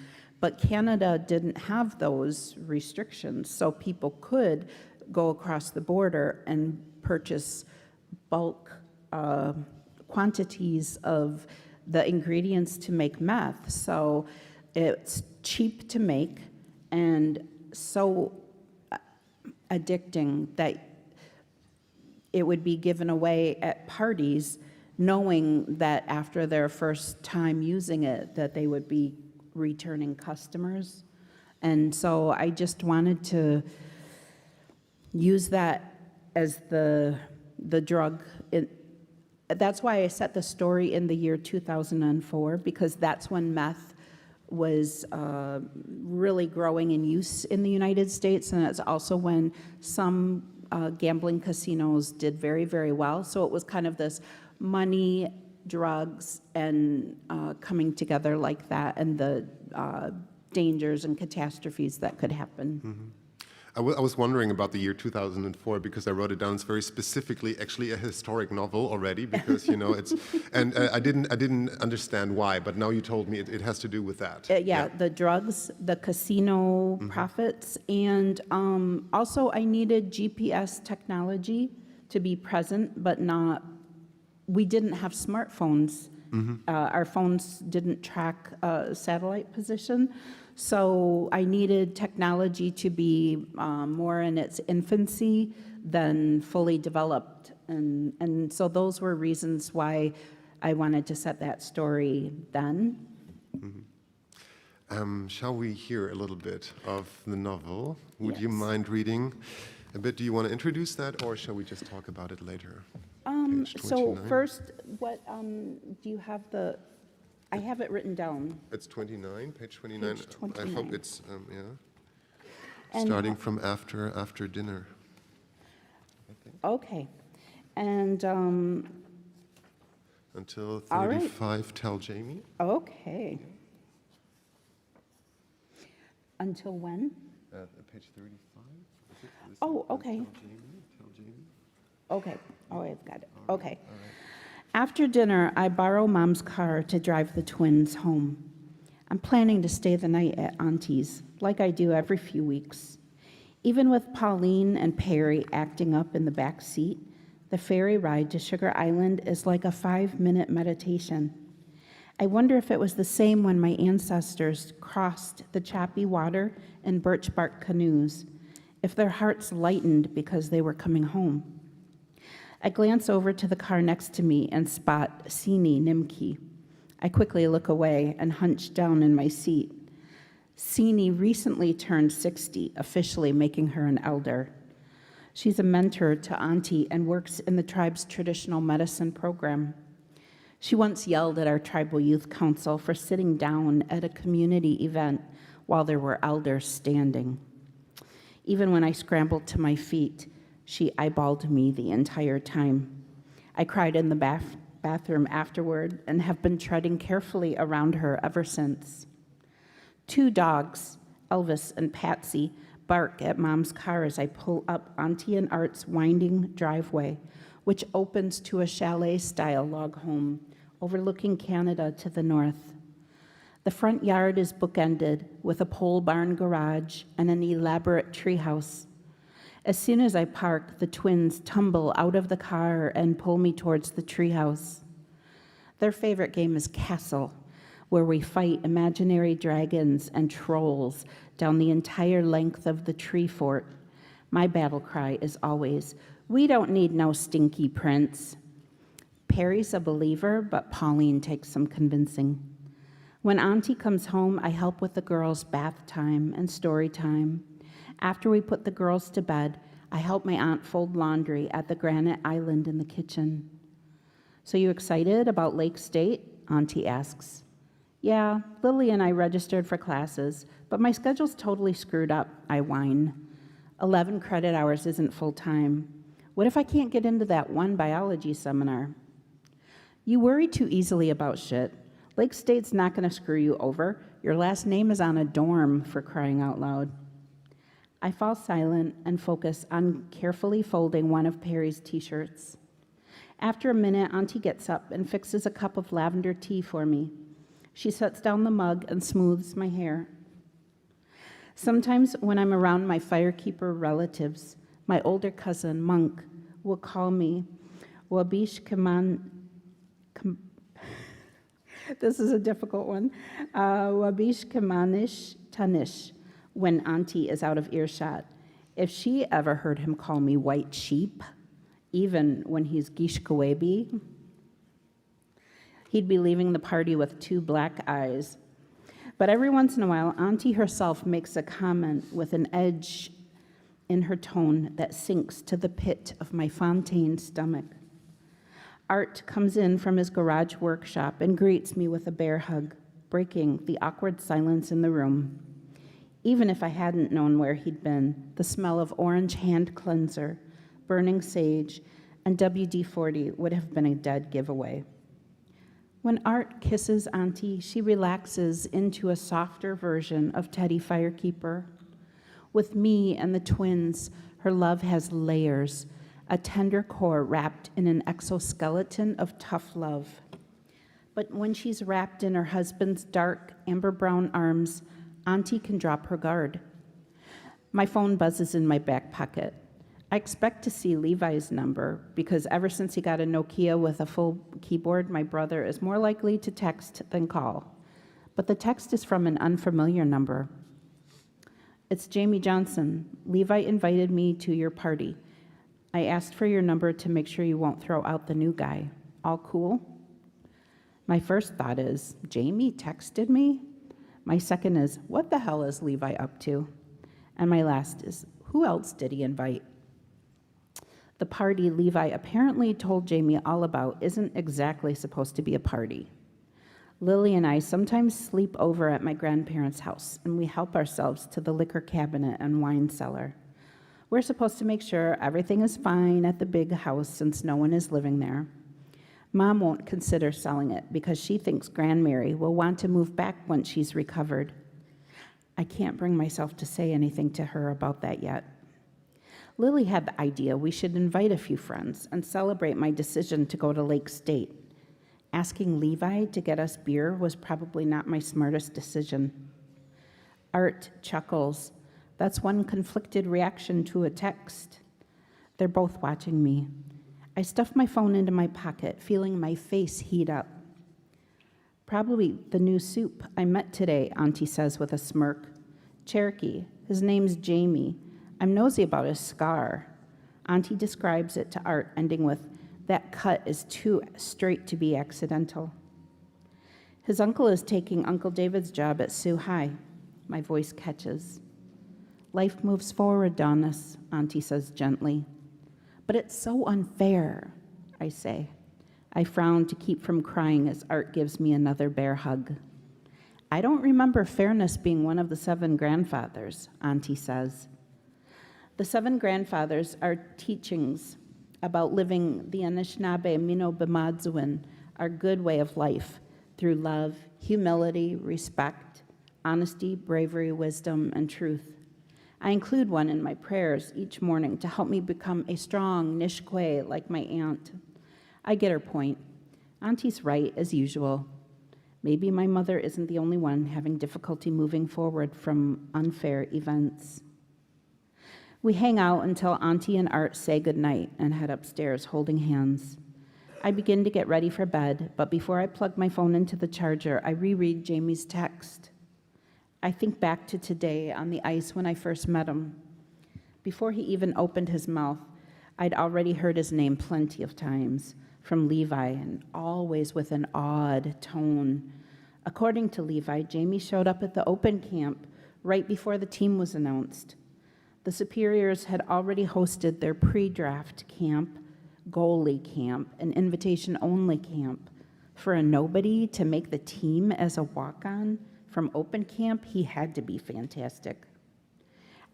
But Canada didn't have those restrictions, so people could go across the border and purchase bulk quantities of the ingredients to make meth. So it's cheap to make and so addicting that it would be given away at parties, knowing that after their first time using it, that they would be returning customers. And so I just wanted to use that as the drug. That's why I set the story in the year 2004, because that's when meth was really growing in use in the United States, and it's also when some gambling casinos did very, very well. So it was kind of this money, drugs, and coming together like that, and the dangers and catastrophes that could happen. Mm-hmm. I was wondering about the year 2004 because I wrote it down. It's very specifically actually a historic novel already, because it's, and I didn't understand why, but now you told me it has to do with that. Yeah, the drugs, the casino profits, and also I needed GPS technology to be present, but not. We didn't have smartphones. Our phones didn't track satellite position. So I needed technology to be more in its infancy than fully developed. And so those were reasons why I wanted to set that story then. Shall we hear a little bit of the novel? Would you Yes. mind reading a bit? Do you want to introduce that, or shall we just talk about it later? Page So 29. first, what, do you have I have it written down. It's 29, page 29. Page I hope 29. it's, yeah. And Starting from after dinner. Okay. And, Until All right. 35, tell Jamie. okay. Until when? Page 35. Oh, okay. Tell Jamie. Okay. Oh, I've got it. Okay. After dinner, I borrow Mom's car to drive the twins home. I'm planning to stay the night at Auntie's, like I do every few weeks. Even with Pauline and Perry acting up in the back seat, the ferry ride to Sugar Island is like a 5-minute meditation. I wonder if it was the same when my ancestors crossed the choppy water in birch bark canoes, if their hearts lightened because they were coming home. I glance over to the car next to me and spot Sini Nimki. I quickly look away and hunch down in my seat. Sini recently turned 60, officially making her an elder. She's a mentor to Auntie and works in the tribe's traditional medicine program. She once yelled at our tribal youth council for sitting down at a community event while there were elders standing. Even when I scrambled to my feet, she eyeballed me the entire time. I cried in the bathroom afterward and have been treading carefully around her ever since. 2 dogs, Elvis and Patsy, bark at Mom's car as I pull up Auntie and Art's winding driveway, which opens to a chalet-style log home overlooking Canada to the north. The front yard is bookended with a pole barn garage and an elaborate treehouse. As soon as I park, the twins tumble out of the car and pull me towards the treehouse. Their favorite game is Castle, where we fight imaginary dragons and trolls down the entire length of the tree fort. My battle cry is always, "We don't need no stinky prince." Perry's a believer, but Pauline takes some convincing. When Auntie comes home, I help with the girls' bath time and story time. After we put the girls to bed, I help my aunt fold laundry at the granite island in the kitchen. "So you excited about Lake State?" Auntie asks. "Yeah, Lily and I registered for classes, but my schedule's totally screwed up," I whine. 11 credit hours isn't full time. What if I can't get into that one biology seminar? "You worry too easily about shit. Lake State's not gonna screw you over. Your last name is on a dorm, for crying out loud." I fall silent and focus on carefully folding one of Perry's t-shirts. After a minute, Auntie gets up and fixes a cup of lavender tea for me. She sets down the mug and smooths my hair. Sometimes when I'm around my Firekeeper relatives, my older cousin, Monk, will call me Wabish Kaman. This is a difficult one. Wabish Kamanish Tanish, when Auntie is out of earshot. If she ever heard him call me white sheep, even when he's Gishkawebi, he'd be leaving the party with 2 black eyes. But every once in a while, Auntie herself makes a comment with an edge in her tone that sinks to the pit of my Fontaine stomach. Art comes in from his garage workshop and greets me with a bear hug, breaking the awkward silence in the room. Even if I hadn't known where he'd been, the smell of orange hand cleanser, burning sage, and WD-40 would have been a dead giveaway. When Art kisses Auntie, she relaxes into a softer version of Teddy Firekeeper. With me and the twins, her love has layers, a tender core wrapped in an exoskeleton of tough love. But when she's wrapped in her husband's dark, amber-brown arms, Auntie can drop her guard. My phone buzzes in my back pocket. I expect to see Levi's number because ever since he got a Nokia with a full keyboard, my brother is more likely to text than call. But the text is from an unfamiliar number. "It's Jamie Johnson. Levi invited me to your party. I asked for your number to make sure you won't throw out the new guy. All cool?" My first thought is, Jamie texted me? My second is, what the hell is Levi up to? And my last is, who else did he invite? The party Levi apparently told Jamie all about isn't exactly supposed to be a party. Lily and I sometimes sleep over at my grandparents' house, and we help ourselves to the liquor cabinet and wine cellar. We're supposed to make sure everything is fine at the big house since no one is living there. Mom won't consider selling it because she thinks Grandmary will want to move back once she's recovered. I can't bring myself to say anything to her about that yet. Lily had the idea we should invite a few friends and celebrate my decision to go to Lake State. Asking Levi to get us beer was probably not my smartest decision. Art chuckles. That's one conflicted reaction to a text. They're both watching me. I stuff my phone into my pocket, feeling my face heat up. Probably the new soup I met today, Auntie says with a smirk. Cherokee. His name's Jamie. I'm nosy about his scar. Auntie describes it to Art, ending with, that cut is too straight to be accidental. His uncle is taking Uncle David's job at Sioux High. My voice catches. Life moves forward, Daunis, Auntie says gently. But it's so unfair, I say. I frown to keep from crying as Art gives me another bear hug. I don't remember fairness being one of the 7 grandfathers, Auntie says. The 7 grandfathers are teachings about living the Anishinaabe Mino B'Madzuin, our good way of life, through love, humility, respect, honesty, bravery, wisdom, and truth. I include one in my prayers each morning to help me become a strong Nishkwe like my aunt. I get her point. Auntie's right, as usual. Maybe my mother isn't the only one having difficulty moving forward from unfair events. We hang out until Auntie and Art say goodnight and head upstairs holding hands. I begin to get ready for bed, but before I plug my phone into the charger, I reread Jamie's text. I think back to today on the ice when I first met him. Before he even opened his mouth, I'd already heard his name plenty of times, from Levi, and always with an odd tone. According to Levi, Jamie showed up at the open camp right before the team was announced. The superiors had already hosted their pre-draft camp, goalie camp, and invitation-only camp. For a nobody to make the team as a walk-on from open camp, he had to be fantastic.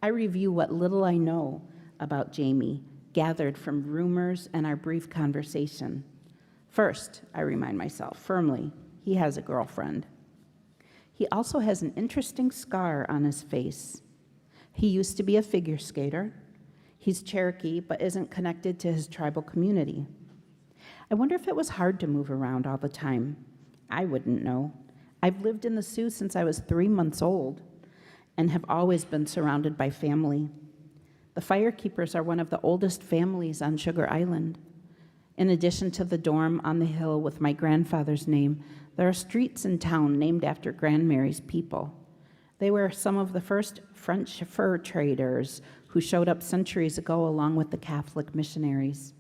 I review what little I know about Jamie, gathered from rumors and our brief conversation. First, I remind myself firmly, he has a girlfriend. He also has an interesting scar on his face. He used to be a figure skater. He's Cherokee, but isn't connected to his tribal community. I wonder if it was hard to move around all the time. I wouldn't know. I've lived in the Sioux since I was 3 months old and have always been surrounded by family. The Firekeepers are one of the oldest families on Sugar Island. In addition to the dorm on the hill with my grandfather's name, there are streets in town named after Grandmary's people. They were some of the first French fur traders who showed up centuries ago along with the Catholic missionaries.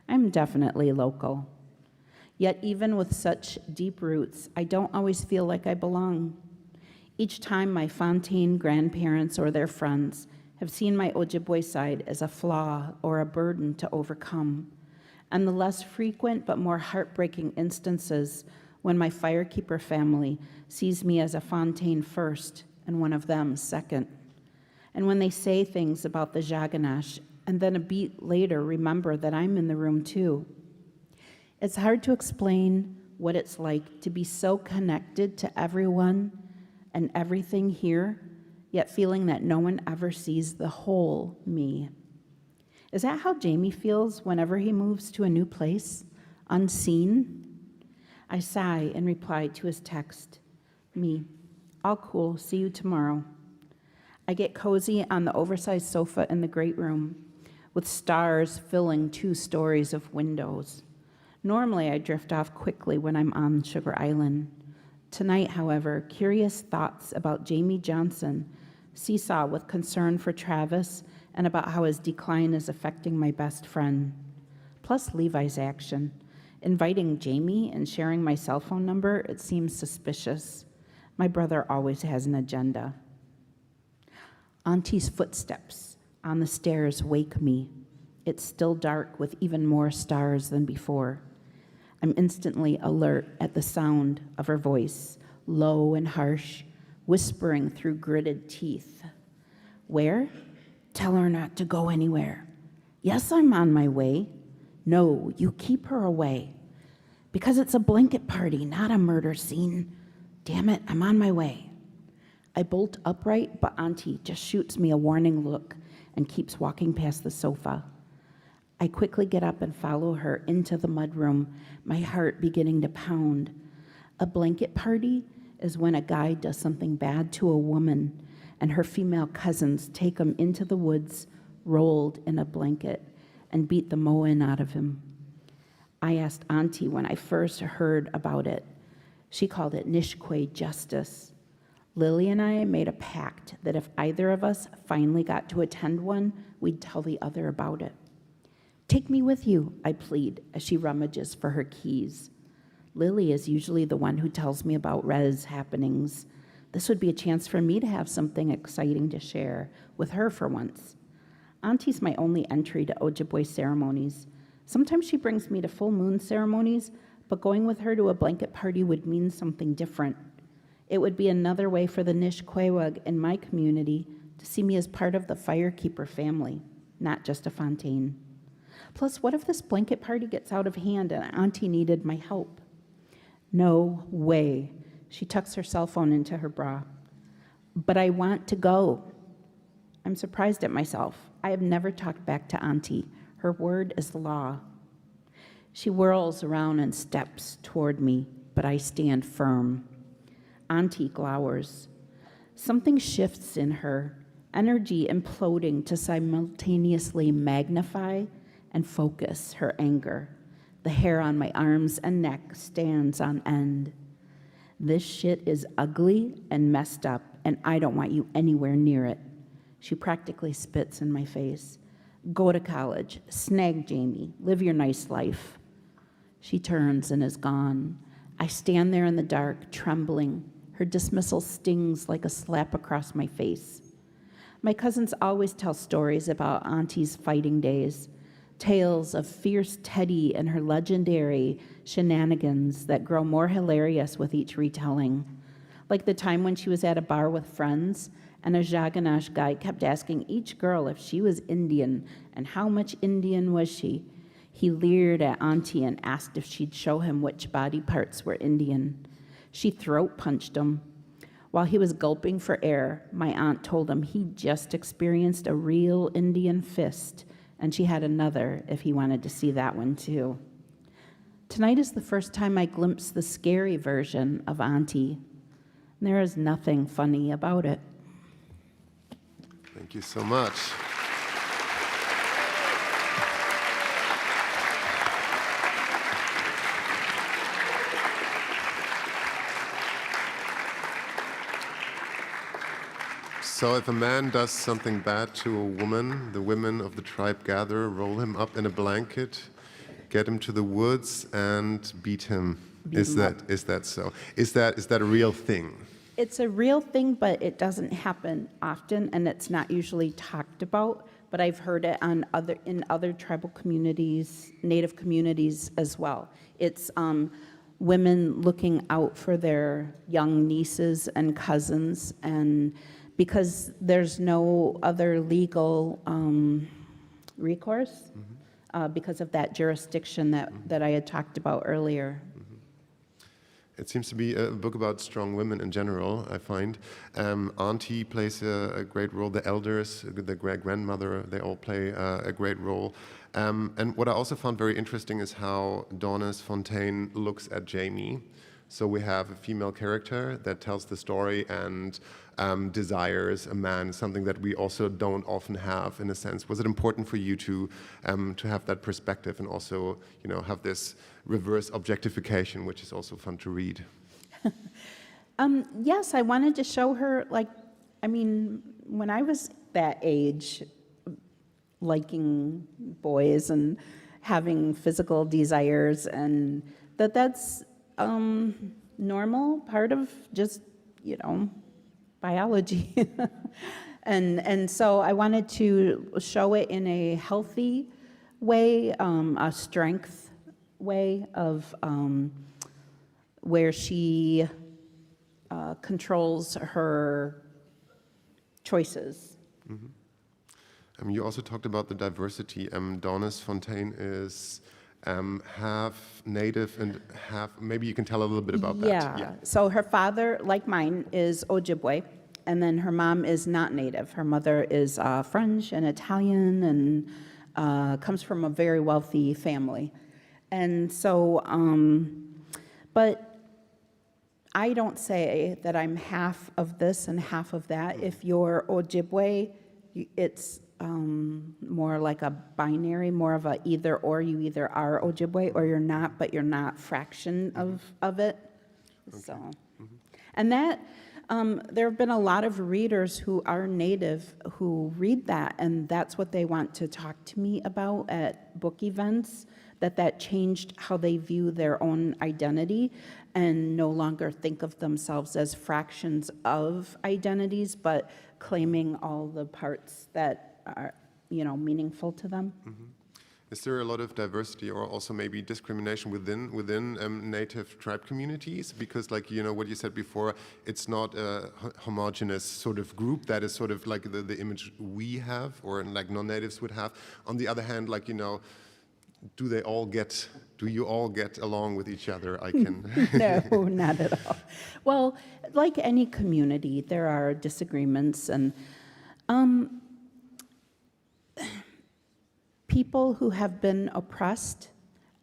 I'm definitely local. Yet even with such deep roots, I don't always feel like I belong. Each time my Fontaine grandparents or their friends have seen my Ojibwe side as a flaw or a burden to overcome, and the less frequent but more heartbreaking instances when my Firekeeper family sees me as a Fontaine first and one of them second, and when they say things about the Jaganash and then a beat later remember that I'm in the room too. It's hard to explain what it's like to be so connected to everyone and everything here, yet feeling that no one ever sees the whole me. Is that how Jamie feels whenever he moves to a new place, unseen? I sigh in reply to his text. Me, all cool, see you tomorrow. I get cozy on the oversized sofa in the great room, with stars filling 2 stories of windows. Normally, I drift off quickly when I'm on Sugar Island. Tonight, however, curious thoughts about Jamie Johnson seesaw with concern for Travis and about how his decline is affecting my best friend. Plus Levi's action. Inviting Jamie and sharing my cell phone number, it seems suspicious. My brother always has an agenda. Auntie's footsteps on the stairs wake me. It's still dark with even more stars than before. I'm instantly alert at the sound of her voice, low and harsh, whispering through gritted teeth. Where? Tell her not to go anywhere. Yes, I'm on my way. No, you keep her away. Because it's a blanket party, not a murder scene. Damn it, I'm on my way. I bolt upright, but Auntie just shoots me a warning look and keeps walking past the sofa. I quickly get up and follow her into the mudroom, my heart beginning to pound. A blanket party is when a guy does something bad to a woman and her female cousins take him into the woods, rolled in a blanket, and beat the mowing out of him. I asked Auntie when I first heard about it. She called it Nishkwe justice. Lily and I made a pact that if either of us finally got to attend one, we'd tell the other about it. Take me with you, I plead, as she rummages for her keys. Lily is usually the one who tells me about res happenings. This would be a chance for me to have something exciting to share with her for once. Auntie's my only entry to Ojibwe ceremonies. Sometimes she brings me to full moon ceremonies, but going with her to a blanket party would mean something different. It would be another way for the Nishkwewag in my community to see me as part of the Firekeeper family, not just a Fontaine. Plus, what if this blanket party gets out of hand and Auntie needed my help? No way. She tucks her cell phone into her bra. But I want to go. I'm surprised at myself. I have never talked back to Auntie. Her word is law. She whirls around and steps toward me, but I stand firm. Auntie glowers. Something shifts in her, energy imploding to simultaneously magnify and focus her anger. The hair on my arms and neck stands on end. This shit is ugly and messed up, and I don't want you anywhere near it. She practically spits in my face. Go to college, snag Jamie, live your nice life. She turns and is gone. I stand there in the dark, trembling. Her dismissal stings like a slap across my face. My cousins always tell stories about Auntie's fighting days, tales of fierce Teddy and her legendary shenanigans that grow more hilarious with each retelling. Like the time when she was at a bar with friends and a Jaganash guy kept asking each girl if she was Indian and how much Indian was she. He leered at Auntie and asked if she'd show him which body parts were Indian. She throat punched him. While he was gulping for air, my aunt told him he'd just experienced a real Indian fist, and she had another if he wanted to see that one too. Tonight is the first time I glimpsed the scary version of Auntie. There is nothing funny about it. Thank you so much. So if a man does something bad to a woman, the women of the tribe gather, roll him up in a blanket, get him to the woods, and beat him. Is that so? Is that a real thing? It's a real thing, but it doesn't happen often, and it's not usually talked about. But I've heard it in other tribal communities, Native communities as well. It's women looking out for their young nieces and cousins, and because there's no other legal recourse, because of that jurisdiction that I had talked about earlier. It seems to be a book about strong women in general, I find. Auntie plays a great role. The elders, the great-grandmother, they all play a great role. And what I also found very interesting is how Daunis Fontaine looks at Jamie. So we have a female character that tells the story and desires a man, something that we also don't often have in a sense. Was it important for you to have that perspective and also, have this reverse objectification, which is also fun to read? Yes, I wanted to show her, when I was that age, liking boys and having physical desires, and that's normal, part of just biology. And so I wanted to show it in a healthy way, a strength way of where she controls her choices. You also talked about the diversity. Daunis Fontaine is half native and half, maybe you can tell a little bit about that. Yeah, so her father, like mine, is Ojibwe, and then her mom is not native. Her mother is French and Italian and comes from a very wealthy family. And so, but I don't say that I'm half of this and half of that. If you're Ojibwe, it's more like a binary, more of a either or. You either are Ojibwe or you're not, but you're not fraction of it. Okay. So, and that, there have been a lot of readers who are Native who read that, and that's what they want to talk to me about at book events, that changed how they view their own identity and no longer think of themselves as fractions of identities, but claiming all the parts that are, meaningful to them. Is there a lot of diversity or also maybe discrimination within native tribe communities? Because like, what you said before, it's not a homogeneous sort of group that is sort of like the image we have or like non-natives would have. On the other hand, like, do you all get along with each other? No, not at all. Well, like any community, there are disagreements, and people who have been oppressed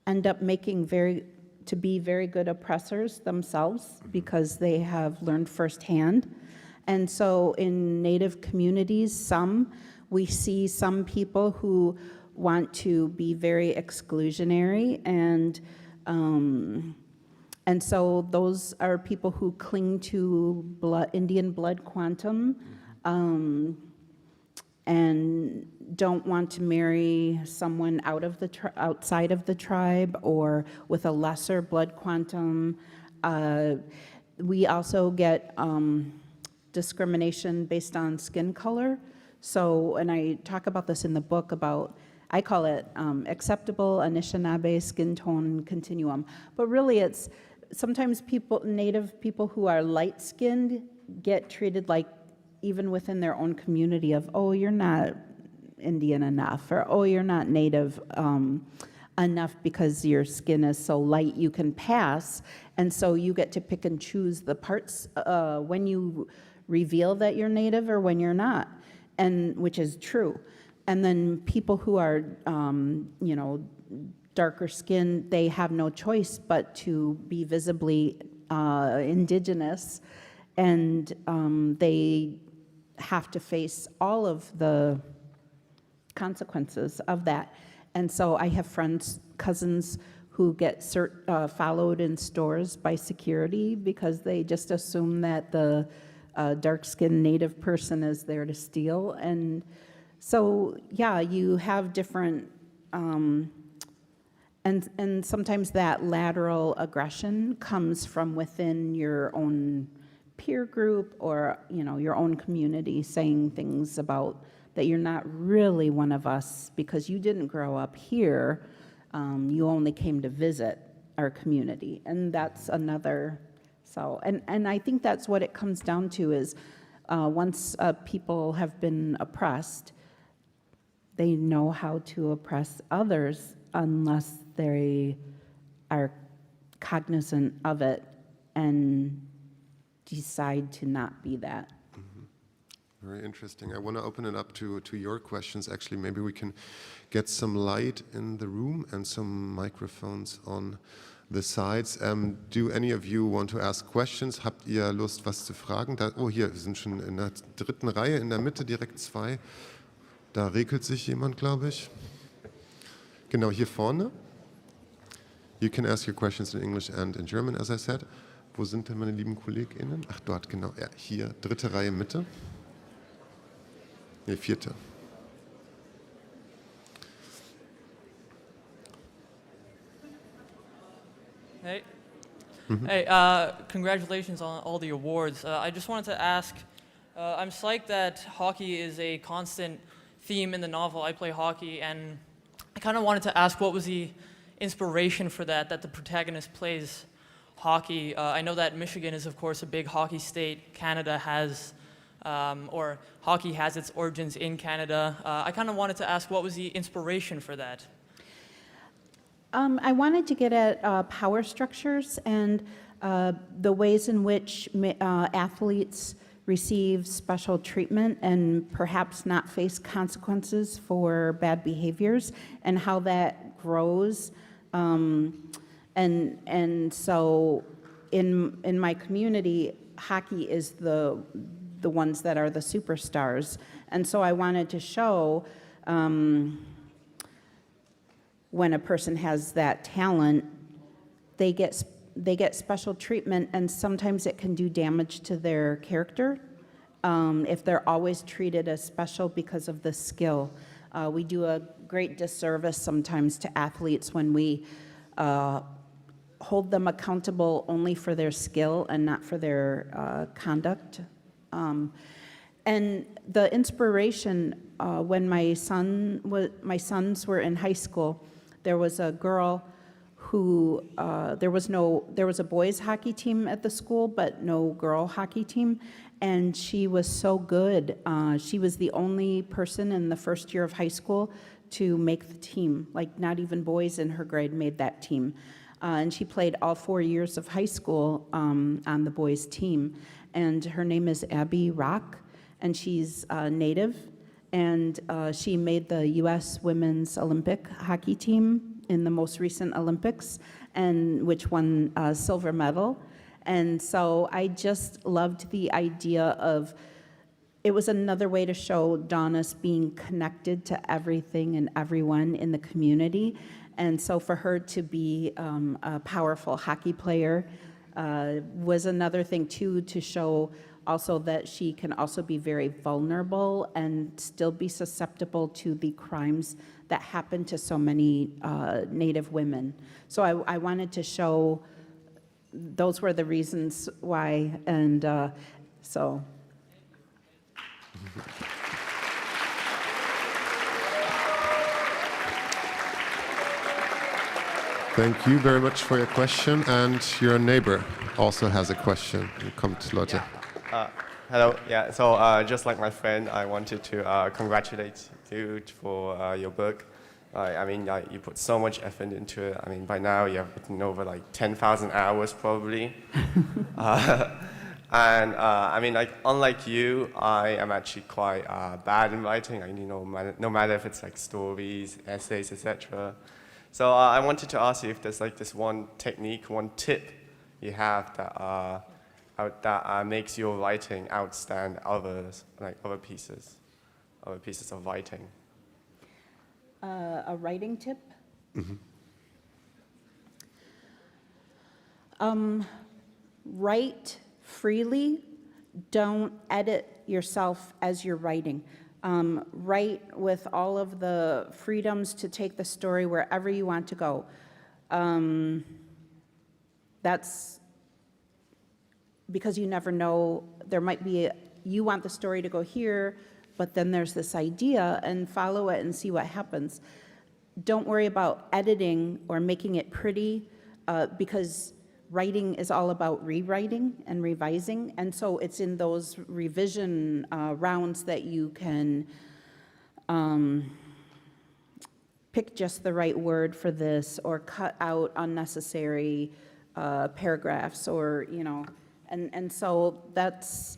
end up to be very good oppressors themselves because they have learned firsthand. And so in Native communities, we see some people who want to be very exclusionary, and so those are people who cling to Indian blood quantum, and don't want to marry someone outside of the tribe or with a lesser blood quantum. We also get discrimination based on skin color. So, and I talk about this in the book I call it acceptable Anishinaabe skin tone continuum. But really it's sometimes Native people who are light-skinned get treated like, even within their own community, of, oh, you're not Indian enough, or oh, you're not Native enough because your skin is so light you can pass. And so you get to pick and choose the parts when you reveal that you're Native or when you're not, and which is true. And then people who are, darker skinned, they have no choice but to be visibly indigenous, and they have to face all of the consequences of that. And so I have cousins who get followed in stores by security because they just assume that the dark-skinned Native person is there to steal. And so, yeah, you have different, and sometimes that lateral aggression comes from within your own peer group or, your own community, saying things about that you're not really one of us because you didn't grow up here, you only came to visit our community. And that's another, and I think that's what it comes down to is once people have been oppressed, they know how to oppress others unless they are cognizant of it and decide to not be that. Very interesting. I want to open it up to your questions. Actually, maybe we can get some light in the room and some microphones on the sides. Do any of you want to ask questions? Habt ihr Lust, was zu fragen? Hier, wir sind schon in der dritten Reihe, in der Mitte direkt zwei. Da regelt sich jemand, glaube ich. Genau, hier vorne. You can ask your questions in English and in German, as I said. Wo sind denn meine lieben KollegInnen? Ach, dort, genau. Ja, hier, dritte Reihe, Mitte. Nee, vierte. Hey. Hey, congratulations on all the awards. I just wanted to ask, I'm psyched that hockey is a constant theme in the novel. I play hockey, and I kind of wanted to ask what was the inspiration for that the protagonist plays hockey. I know that Michigan is, of course, a big hockey state. Canada has, or hockey has its origins in Canada. I kind of wanted to ask what was the inspiration for that? I wanted to get at power structures and the ways in which athletes receive special treatment and perhaps not face consequences for bad behaviors, and how that grows. And so in my community, hockey is the ones that are the superstars. And so I wanted to show when a person has that talent, they get special treatment, and sometimes it can do damage to their character if they're always treated as special because of the skill. We do a great disservice sometimes to athletes when we hold them accountable only for their skill and not for their conduct. And the inspiration when my sons were in high school, there was a girl who there was a boys hockey team at the school, but no girl hockey team, and she was so good. She was the only person in the first year of high school to make the team. Like, not even boys in her grade made that team. And she played all 4 years of high school on the boys team. And her name is Abby Rock, and she's Native. And she made the U.S. Women's Olympic hockey team in the most recent Olympics, and which won a silver medal. And so I just loved the idea of, it was another way to show Daunis being connected to everything and everyone in the community. And so for her to be a powerful hockey player was another thing too, to show also that she can also be very vulnerable and still be susceptible to the crimes that happen to so many Native women. So I wanted to show, those were the reasons why, and so. Thank you very much for your question, and your neighbor also has a question. Come to Lotte. Yeah. Hello. Yeah. So just like my friend, I wanted to congratulate you for your book. I mean, you put so much effort into it. I mean, by now you have written over like 10,000 hours probably. And I mean, like, unlike you, I am actually quite bad in writing. I mean, no matter if it's like stories, essays, etc. So I wanted to ask you if there's like this one technique, one tip you have that makes your writing outstand others, like other pieces of writing. A writing tip? Write freely. Don't edit yourself as you're writing. Write with all of the freedoms to take the story wherever you want to go. That's because you never know, there might be, you want the story to go here, but then there's this idea, and follow it and see what happens. Don't worry about editing or making it pretty, because writing is all about rewriting and revising, and so it's in those revision rounds that you can pick just the right word for this, or cut out unnecessary paragraphs, or, you know, and so that's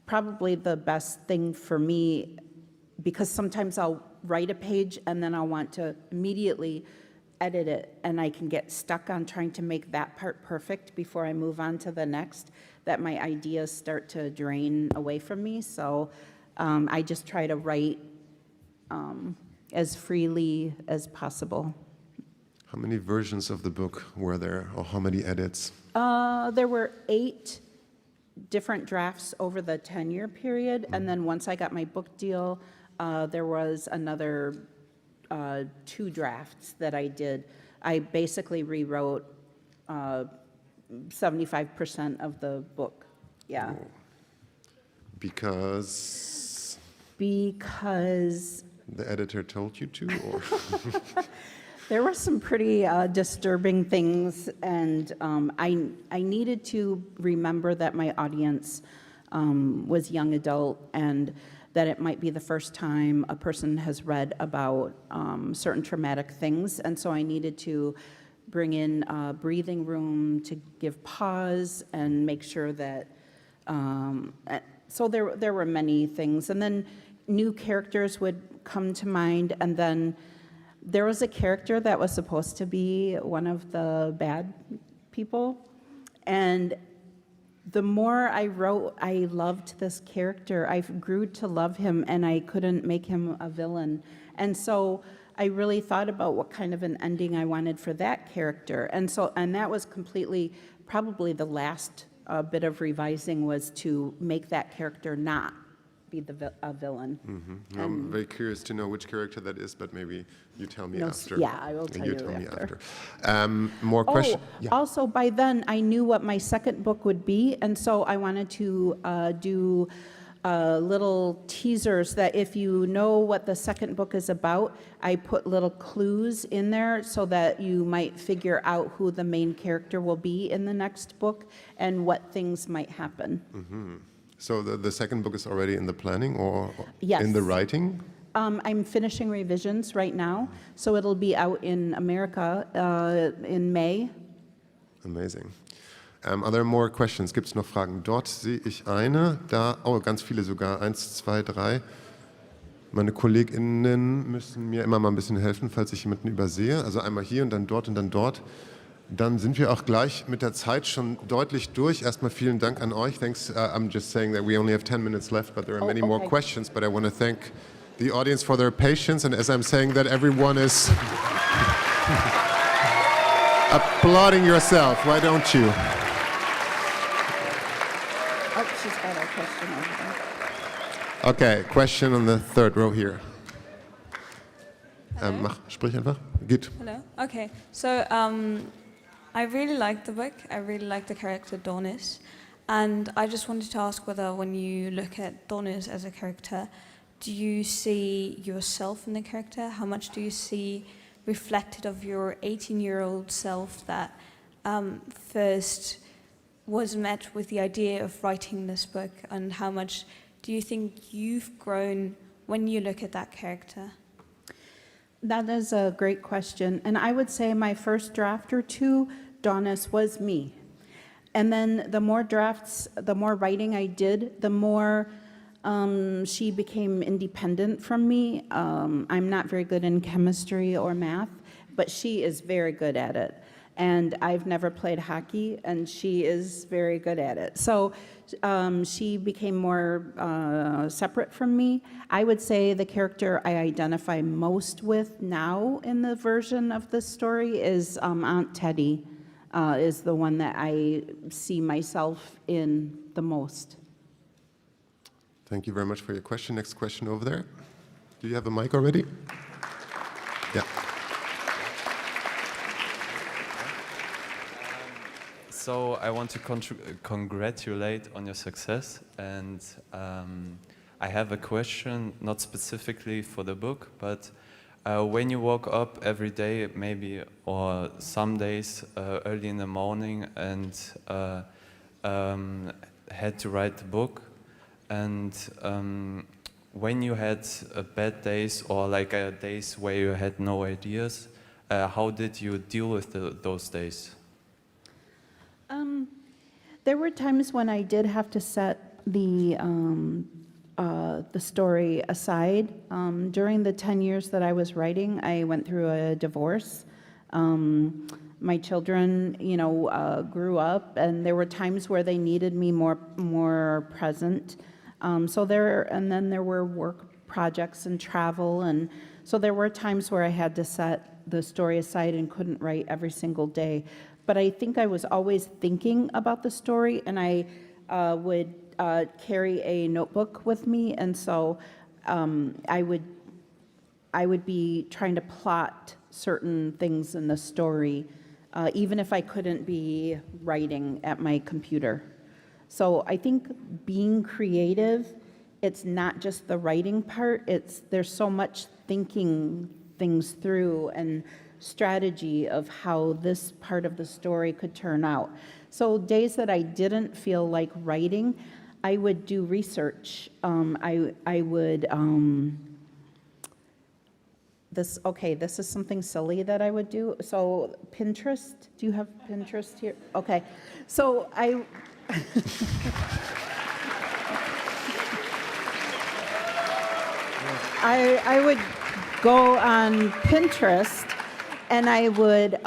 probably the best thing for me, because sometimes I'll write a page and then I'll want to immediately edit it, and I can get stuck on trying to make that part perfect before I move on to the next, that my ideas start to drain away from me. So I just try to write as freely as possible. How many versions of the book were there, or how many edits? There were 8 different drafts over the 10-year period, and then once I got my book deal, there was another 2 drafts that I did. I basically rewrote 75% of the book. Yeah. Because Because the editor told you to, or? there were some pretty disturbing things, and I needed to remember that my audience was young adult, and that it might be the first time a person has read about certain traumatic things, and so I needed to bring in breathing room to give pause and make sure that. So there were many things, and then new characters would come to mind, and then there was a character that was supposed to be one of the bad people, and the more I wrote, I loved this character. I grew to love him, and I couldn't make him a villain. And so I really thought about what kind of an ending I wanted for that character. And that was completely, probably the last bit of revising, was to make that character not be a villain. Mm-hmm. I'm very curious to know which character that is, but maybe you tell me No, after. yeah, I will tell you tell me after. More questions? Also, by then, I knew what my second book would be, and so I wanted to do little teasers that if you know what the second book is about, I put little clues in there so that you might figure out who the main character will be in the next book and what things might happen. Mm-hmm. So the second book is already in the planning or Yes. in the writing? I'm finishing revisions right now, so it'll be out in America in May. Amazing. Are there more questions? Gibt es noch Fragen? Dort sehe ich eine, da, oh, ganz viele sogar. 1, 2, 3. Meine KollegInnen müssen mir immer mal ein bisschen helfen, falls ich jemanden übersehe. Also einmal hier und dann dort und dann dort. Dann sind wir auch gleich mit der Zeit schon deutlich durch. Erstmal vielen Dank an euch. Thanks. I'm just saying that we only have 10 minutes left, but there are many more questions. But I want to thank the audience for their patience. And as I'm saying that, everyone is applauding yourself. Why don't you? Oh, she's got a question over there. Okay, question on the third row here. Sprich einfach. Geht. Hello. Okay. So I really liked the book. I really liked the character Daunis. And I just wanted to ask whether when you look at Daunis as a character, do you see yourself in the character? How much do you see reflected of your 18-year-old self that first was met with the idea of writing this book? And how much do you think you've grown when you look at that character? That is a great question. And I would say my first draft or two, Daunis was me. And then the more drafts, the more writing I did, the more she became independent from me. I'm not very good in chemistry or math, but she is very good at it. And I've never played hockey, and she is very good at it. So she became more separate from me. I would say the character I identify most with now in the version of this story is Aunt Teddy, is the one that I see myself in the most. Thank you very much for your question. Next question over there. Do you have a mic already? Yeah. So I want to congratulate on your success, and I have a question, not specifically for the book, but when you woke up every day, maybe, or some days early in the morning, and had to write the book, and when you had bad days or like days where you had no ideas, how did you deal with those days? There were times when I did have to set the story aside. During the 10 years that I was writing, I went through a divorce. My children, grew up, and there were times where they needed me more present. And then there were work projects and travel, and so there were times where I had to set the story aside and couldn't write every single day. But I think I was always thinking about the story, and I would carry a notebook with me, and so I would be trying to plot certain things in the story even if I couldn't be writing at my computer. So I think being creative, it's not just the writing part, there's so much thinking things through and strategy of how this part of the story could turn out. So days that I didn't feel like writing, I would do research. I would, this is something silly that I would do. So Pinterest, do you have Pinterest here? Okay, so I would go on Pinterest and I would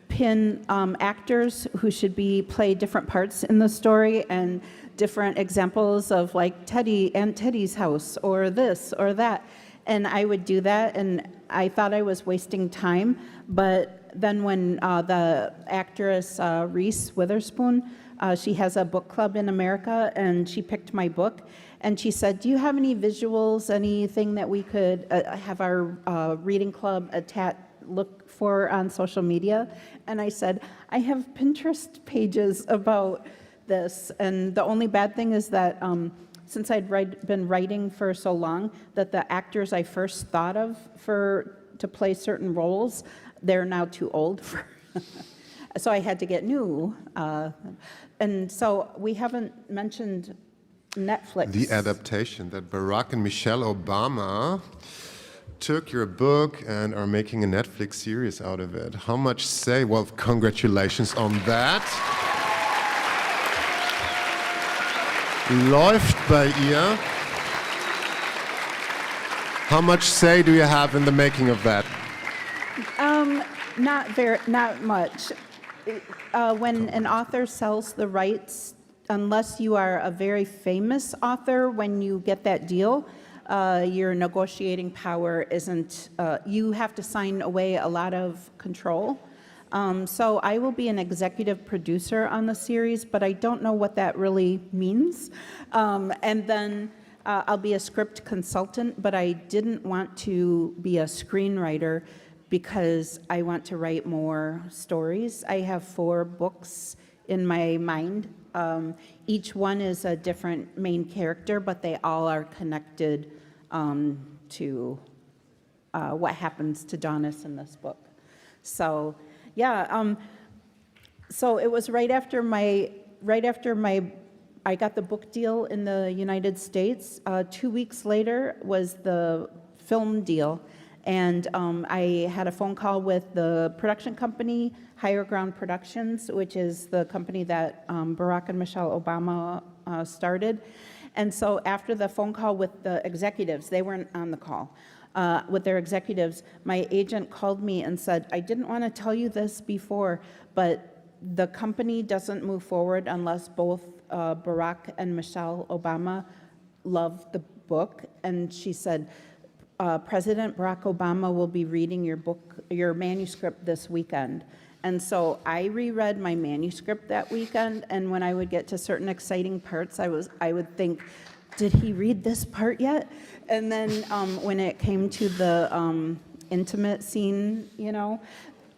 pin actors who should play different parts in the story and different examples of like Aunt Teddy's house or this or that. And I would do that, and I thought I was wasting time, but then when the actress Reese Witherspoon, she has a book club in America, and she picked my book, and she said, do you have any visuals, anything that we could have our reading club look for on social media? And I said, I have Pinterest pages about this, and the only bad thing is that since I'd been writing for so long, that the actors I first thought of to play certain roles, they're now too old for so I had to get new. And so we haven't mentioned Netflix. The adaptation that Barack and Michelle Obama took your book and are making a Netflix series out of it. How much say? Well, congratulations on that. Läuft bei ihr. How much say do you have in the making of that? Not much. When an author sells the rights, unless you are a very famous author, when you get that deal, your negotiating power isn't, you have to sign away a lot of control. So I will be an executive producer on the series, but I don't know what that really means. And then I'll be a script consultant, but I didn't want to be a screenwriter because I want to write more stories. I have 4 books in my mind. Each one is a different main character, but they all are connected to what happens to Daunis in this book. So, yeah. So it was right after I got the book deal in the United States. 2 weeks later was the film deal. And I had a phone call with the production company, Higher Ground Productions, which is the company that Barack and Michelle Obama started. And so after the phone call with the executives, they weren't on the call, with their executives, my agent called me and said, I didn't want to tell you this before, but the company doesn't move forward unless both Barack and Michelle Obama love the book. And she said, President Barack Obama will be reading your manuscript this weekend. And so I reread my manuscript that weekend, and when I would get to certain exciting parts, I would think, did he read this part yet? And then when it came to the intimate scene,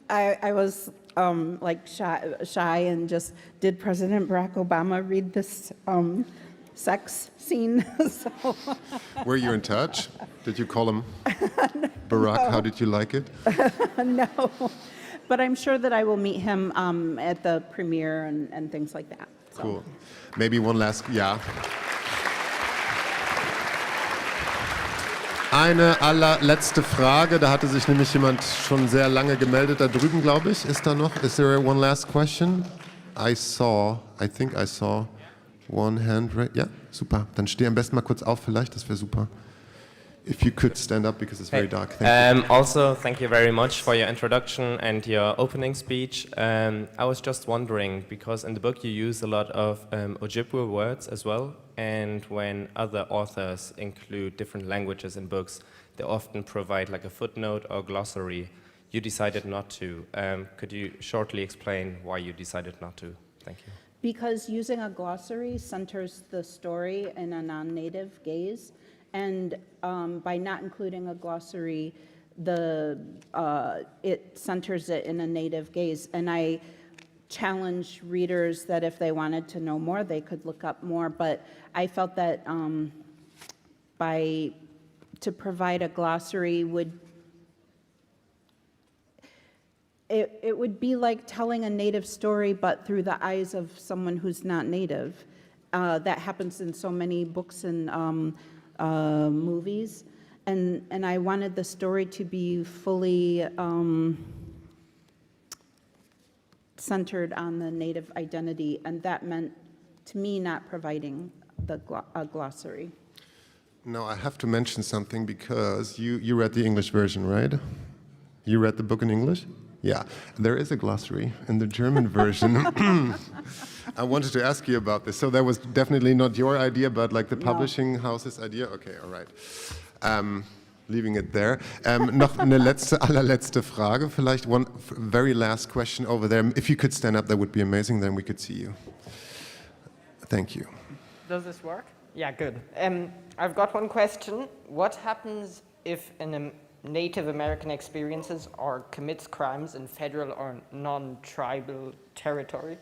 I was like shy and just, did President Barack Obama read this sex scene? So. Were you in touch? Did you call him? Barack, No. how did you like it? No, but I'm sure that I will meet him at the premiere and things like that. So. Cool. Maybe one last, ja. Eine allerletzte Frage, da hatte sich nämlich jemand schon sehr lange gemeldet, da drüben, glaube ich. Ist da noch? Is there one last question? I think I saw one hand raised. Ja, super. Dann steh am besten mal kurz auf vielleicht, das wäre super. If you could stand up because it's very dark. Thank you. Also, thank you very much for your introduction and your opening speech. I was just wondering, because in the book you use a lot of Ojibwe words as well, and when other authors include different languages in books, they often provide like a footnote or glossary. You decided not to. Could you shortly explain why you decided not to? Thank you. Because using a glossary centers the story in a non-native gaze, and by not including a glossary, it centers it in a native gaze. And I challenge readers that if they wanted to know more, they could look up more. But I felt that to provide a glossary it would be like telling a native story, but through the eyes of someone who's not native. That happens in so many books and movies. And I wanted the story to be fully centered on the native identity, and that meant, to me, not providing a glossary. Now, I have to mention something because you read the English version, right? You read the book in English? Yeah, there is a glossary in the German version. I wanted to ask you about this. So that was definitely not your idea, but like the publishing house's idea? Okay, all right. Leaving it there. Noch eine allerletzte Frage, vielleicht one very last question over there. If you could stand up, that would be amazing, then we could see you. Thank you. Does this work? Yeah, good. I've got one question. What happens if a Native American experiences or commits crimes in federal or non-tribal territory?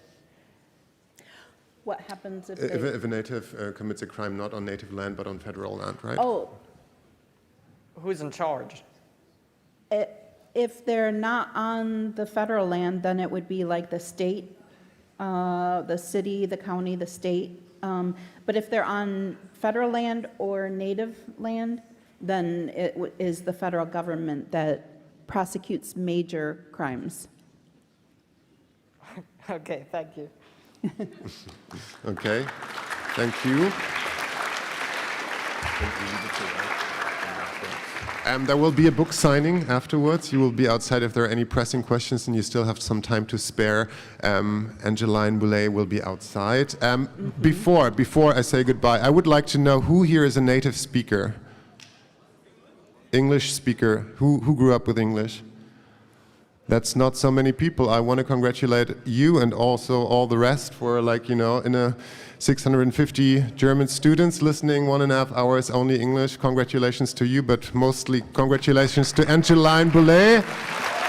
What happens if a native commits a crime not on native land but on federal land, right? Oh. Who's in charge? If they're not on the federal land, then it would be like the state, the city, the county, the state. But if they're on federal land or native land, then it is the federal government that prosecutes major crimes. Okay, thank you. Okay, thank you. There will be a book signing afterwards. You will be outside if there are any pressing questions and you still have some time to spare. Angeline Boulley will be outside. Before I say goodbye, I would like to know who here is a native speaker? English speaker. Who grew up with English? That's not so many people. I want to congratulate you and also all the rest for, like, you know, in a 650 German students listening 1.5 hours only English. Congratulations to you, but mostly congratulations to Angeline Boulley.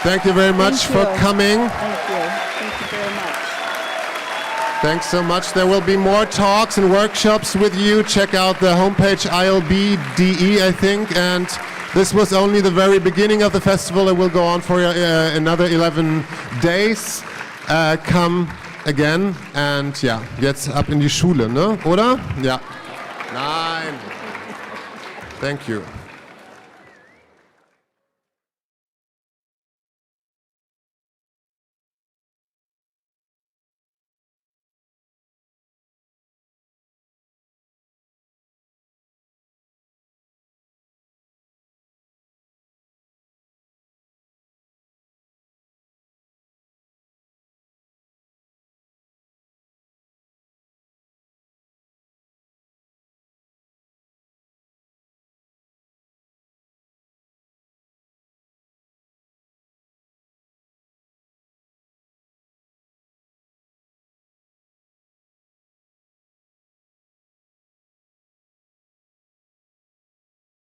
Thank you very much for coming. Thank you. Thank you very much. Thanks so much. There will be more talks and workshops with you. Check out the homepage ILB.de, I think. And this was only the very beginning of the festival. It will go on for another 11 days. Come again. And ja, jetzt ab in die Schule, ne? Oder? Ja. Nein. Thank you.